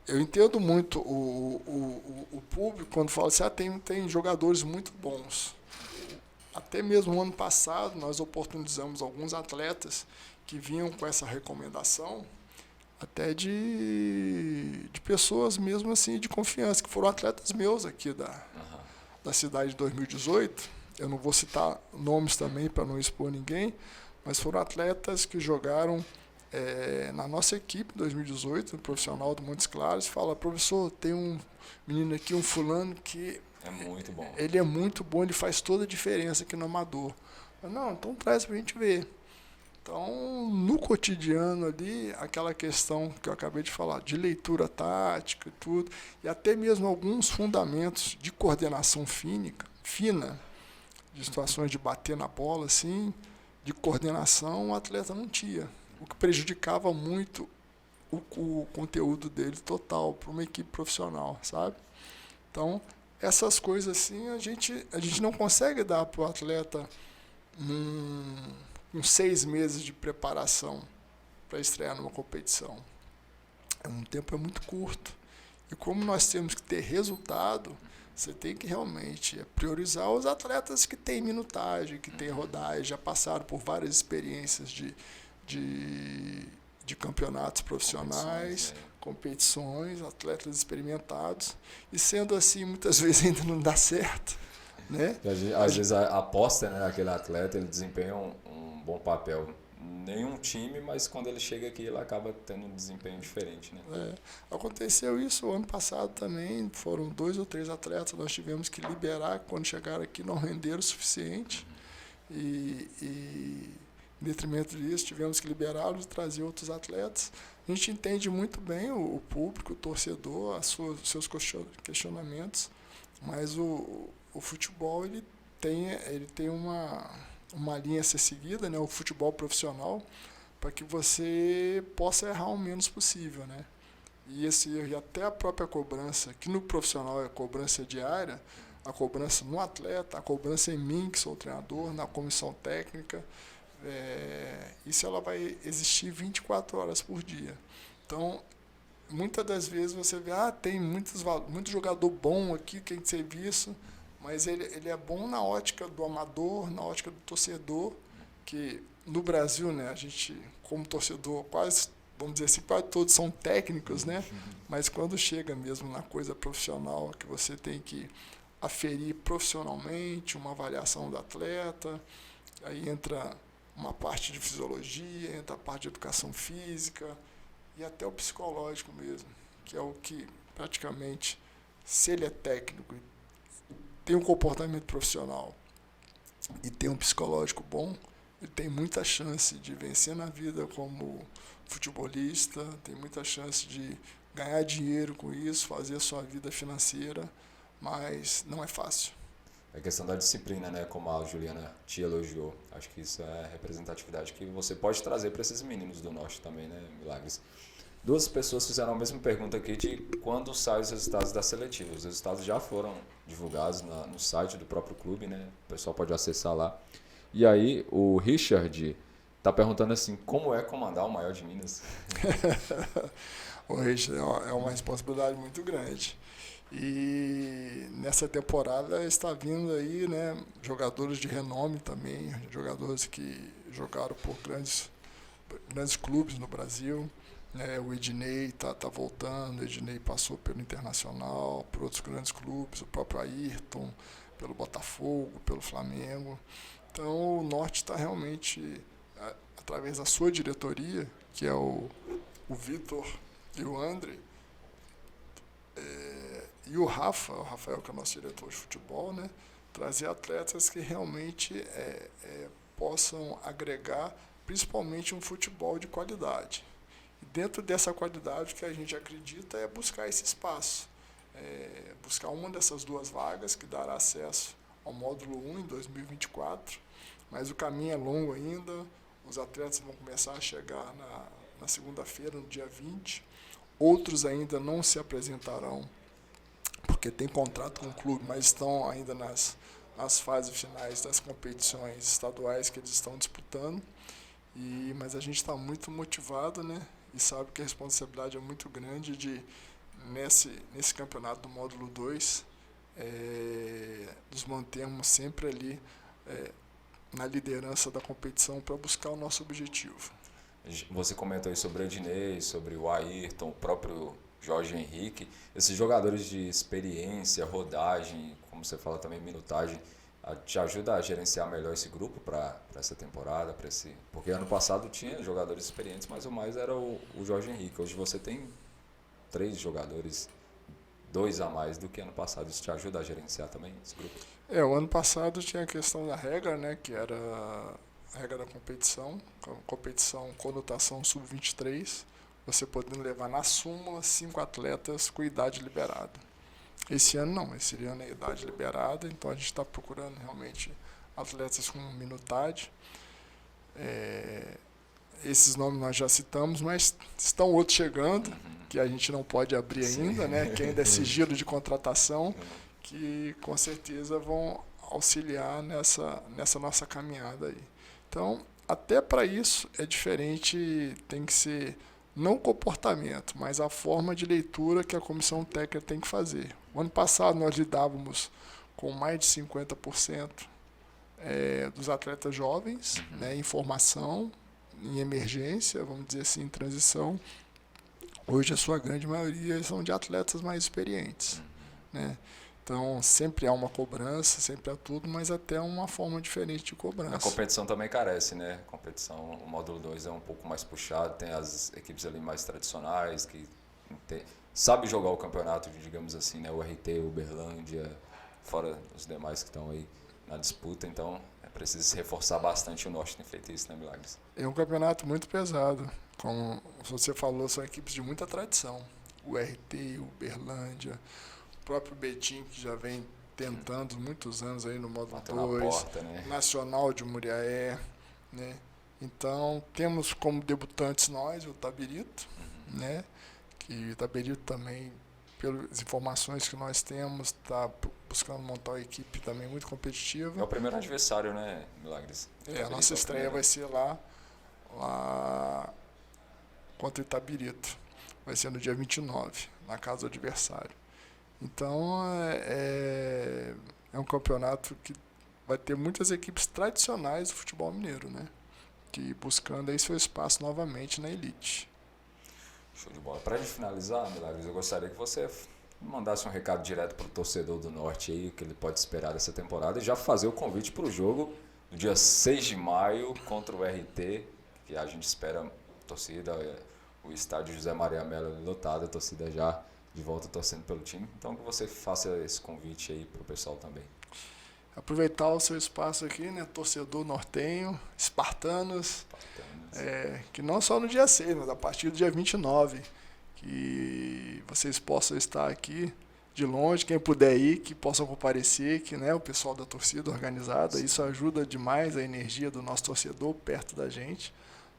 eu entendo muito o público quando fala assim, tem jogadores muito bons. Até mesmo no ano passado, nós oportunizamos alguns atletas que vinham com essa recomendação, até de pessoas mesmo assim de confiança, que foram atletas meus aqui da cidade de 2018. Eu não vou citar nomes também para não expor ninguém, mas foram atletas que jogaram na nossa equipe em 2018, no profissional do Montes Claros. Fala, professor, tem um menino aqui, um fulano que é muito bom. Ele é muito bom, ele faz toda a diferença aqui no amador. Não, então traz para a gente ver. Então, no cotidiano ali, aquela questão que eu acabei de falar, de leitura tática e tudo, e até mesmo alguns fundamentos de coordenação fina, de situações de bater na bola, assim, de coordenação, o atleta não tinha. O que prejudicava muito o conteúdo dele total para uma equipe profissional, sabe? Então, essas coisas assim, a gente não consegue dar para o atleta com 6 meses de preparação para estrear numa competição. Um tempo muito curto. E como nós temos que ter resultado, você tem que realmente priorizar os atletas que têm minutagem, que têm rodagem, já passaram por várias experiências de campeonatos profissionais, competições, atletas experimentados. E sendo assim, muitas vezes ainda não dá certo. Né? Às vezes a aposta, né, naquele atleta, ele desempenha um bom papel. Nenhum time, mas quando ele chega aqui, ele acaba tendo um desempenho diferente. Né? Aconteceu isso o ano passado também, foram 2 ou 3 atletas, nós tivemos que liberar, quando chegaram aqui não renderam o suficiente, e em detrimento disso tivemos que liberá-los e trazer outros atletas. A gente entende muito bem o público, o torcedor, seus questionamentos, mas o futebol ele tem uma linha a ser seguida, né, o futebol profissional, para que você possa errar o menos possível, né? E esse erro, e até a própria cobrança, que no profissional é cobrança diária, a cobrança no atleta, a cobrança em mim, que sou o treinador, na comissão técnica, isso ela vai existir 24 horas por dia. Então, muitas das vezes você vê, tem muito jogador bom aqui, que tem que ser visto, mas ele é bom na ótica do amador, na ótica do torcedor, que no Brasil, né, a gente, como torcedor, vamos dizer assim, quase todos são técnicos, né? Mas quando chega mesmo na coisa profissional, que você tem que aferir profissionalmente uma avaliação do atleta, aí entra uma parte de fisiologia, entra a parte de educação física e até o psicológico mesmo, que é o que praticamente, se ele é técnico, tem um comportamento profissional e tem um psicológico bom, ele tem muita chance de vencer na vida como futebolista, tem muita chance de ganhar dinheiro com isso, fazer a sua vida financeira, mas não é fácil. É questão da disciplina, né? Como a Juliana te elogiou. Acho que isso é a representatividade que você pode trazer para esses meninos do Norte também, né, Milagres? 2 pessoas fizeram a mesma pergunta aqui de quando saem os resultados da seletiva. Os resultados já foram divulgados no site do próprio clube, né? O pessoal pode acessar lá. E aí, o Richard está perguntando assim, como é comandar o maior de Minas? O Richard é uma responsabilidade muito grande. E nessa temporada está vindo aí, né, jogadores de renome também, jogadores que jogaram por grandes clubes no Brasil. O Ednei está voltando, o Ednei passou pelo Internacional, por outros grandes clubes, o próprio Ayrton, pelo Botafogo, pelo Flamengo. Então o Norte está realmente, através da sua diretoria, que é o Vitor e o André, e o Rafael, que é o nosso diretor de futebol, né, trazer atletas que realmente possam agregar, principalmente um futebol de qualidade. E dentro dessa qualidade, o que a gente acredita é buscar esse espaço, buscar uma dessas 2 vagas que dará acesso ao módulo 1 em 2024, mas o caminho é longo ainda, os atletas vão começar a chegar na segunda-feira, no dia 20, outros ainda não se apresentarão, porque tem contrato com o clube, mas estão ainda nas fases finais das competições estaduais que eles estão disputando, mas a gente está muito motivado, né? E sabe que a responsabilidade é muito grande de, nesse campeonato do módulo 2, nos mantermos sempre ali na liderança da competição para buscar o nosso objetivo. Você comentou aí sobre o Ednei, sobre o Ayrton, o próprio Jorge Henrique. Esses jogadores de experiência, rodagem, como você fala também, minutagem, te ajuda a gerenciar melhor esse grupo para essa temporada? Porque ano passado tinha jogadores experientes, mas o mais era o Jorge Henrique. Hoje você tem 3 jogadores, 2 a mais do que ano passado. Isso te ajuda a gerenciar também esse grupo? O ano passado tinha a questão da regra, né, que era a regra da competição conotação sub-23, você podendo levar na súmula 5 atletas com idade liberada. Esse ano não, esse ano é idade liberada, então a gente está procurando realmente atletas com minutagem. Esses nomes nós já citamos, mas estão outros chegando, que a gente não pode abrir ainda, né, que ainda é sigilo de contratação, que com certeza vão auxiliar nessa nossa caminhada aí. Então, até para isso é diferente, tem que ser não o comportamento, mas a forma de leitura que a comissão técnica tem que fazer. O ano passado nós lidávamos com mais de 50% dos atletas jovens, né, em formação, em emergência, vamos dizer assim, em transição. Hoje a sua grande maioria são de atletas mais experientes, né? Então sempre há uma cobrança, sempre há tudo, mas até uma forma diferente de cobrança. A competição também carece, né? A competição, o módulo 2 é um pouco mais puxado, tem as equipes ali mais tradicionais que sabe jogar o campeonato, digamos assim, né? O RT, o Uberlândia, fora os demais que estão aí na disputa, então é preciso se reforçar bastante. O Norte tem feito isso, né, Milagres? É um campeonato muito pesado, como você falou, são equipes de muita tradição. O RT, o Uberlândia, o próprio Betim, que já vem tentando muitos anos aí no módulo 2, né? Nacional de Muriaé, né? Então temos como debutantes nós o Itabirito, né? Que o Itabirito também, pelas informações que nós temos, está buscando montar uma equipe também muito competitiva. É o primeiro adversário, né, Milagres? A nossa estreia vai ser lá contra o Itabirito. Vai ser no dia 29, na casa do adversário. Então é um campeonato que vai ter muitas equipes tradicionais do futebol mineiro, né? Que buscando aí seu espaço novamente na elite. Show de bola. Para a gente finalizar, Milagres, eu gostaria que você mandasse um recado direto para o torcedor do Norte aí, o que ele pode esperar dessa temporada, e já fazer o convite para o jogo do dia 6 de maio contra o RT, que a gente espera a torcida, o estádio José Maria Mello lotado, a torcida já de volta torcendo pelo time. Então que você faça esse convite aí para o pessoal também. Aproveitar o seu espaço aqui, né, torcedor nortenho, espartanos. Que não só no dia 6, mas a partir do dia 29, que vocês possam estar aqui de longe, quem puder ir, que possam comparecer, que, né, o pessoal da torcida organizada, isso ajuda demais a energia do nosso torcedor perto da gente,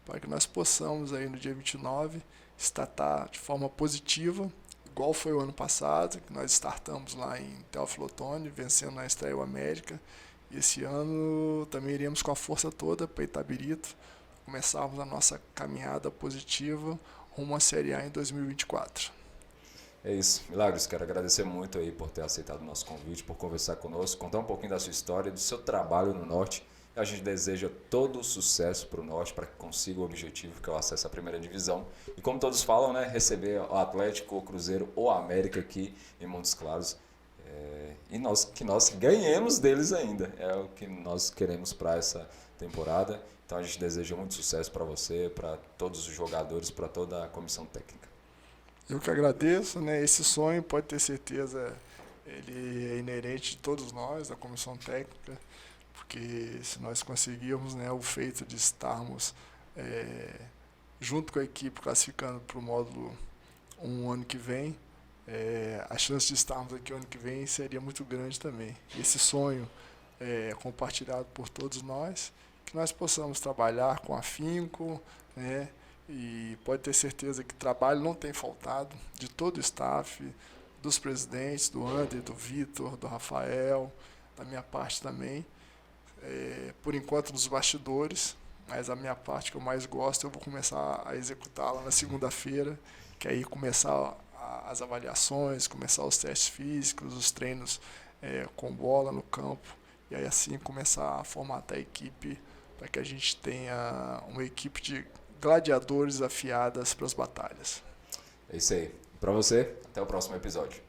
para que nós possamos aí no dia 29 startar de forma positiva, igual foi o ano passado, que nós startamos lá em Teófilo Otoni, vencendo na estreia o América, e esse ano também iremos com a força toda para Itabirito, começarmos a nossa caminhada positiva rumo à Série A em 2024. É isso. Milagres, quero agradecer muito aí por ter aceitado o nosso convite, por conversar conosco, contar um pouquinho da sua história, do seu trabalho no Norte. A gente deseja todo o sucesso para o Norte, para que consiga o objetivo, que é o acesso à primeira divisão. E como todos falam, né, receber o Atlético, o Cruzeiro ou a América aqui em Montes Claros. E que nós ganhemos deles ainda. É o que nós queremos para essa temporada. Então a gente deseja muito sucesso para você, para todos os jogadores, para toda a comissão técnica. Eu que agradeço, né? Esse sonho, pode ter certeza, ele é inerente de todos nós, da comissão técnica, porque se nós conseguirmos, né, o feito de estarmos junto com a equipe classificando para o módulo 1 ano que vem, a chance de estarmos aqui ano que vem seria muito grande também. Esse sonho é compartilhado por todos nós, que nós possamos trabalhar com afinco, né? E pode ter certeza que trabalho não tem faltado de todo o staff, dos presidentes, do André, do Vitor, do Rafael, da minha parte também. Por enquanto nos bastidores, mas a minha parte que eu mais gosto eu vou começar a executá-la na segunda-feira, que aí começar as avaliações, começar os testes físicos, os treinos com bola no campo, e aí assim começar a formatar a equipe para que a gente tenha uma equipe de gladiadores afiadas para as batalhas. É isso aí. Para você, até o próximo episódio.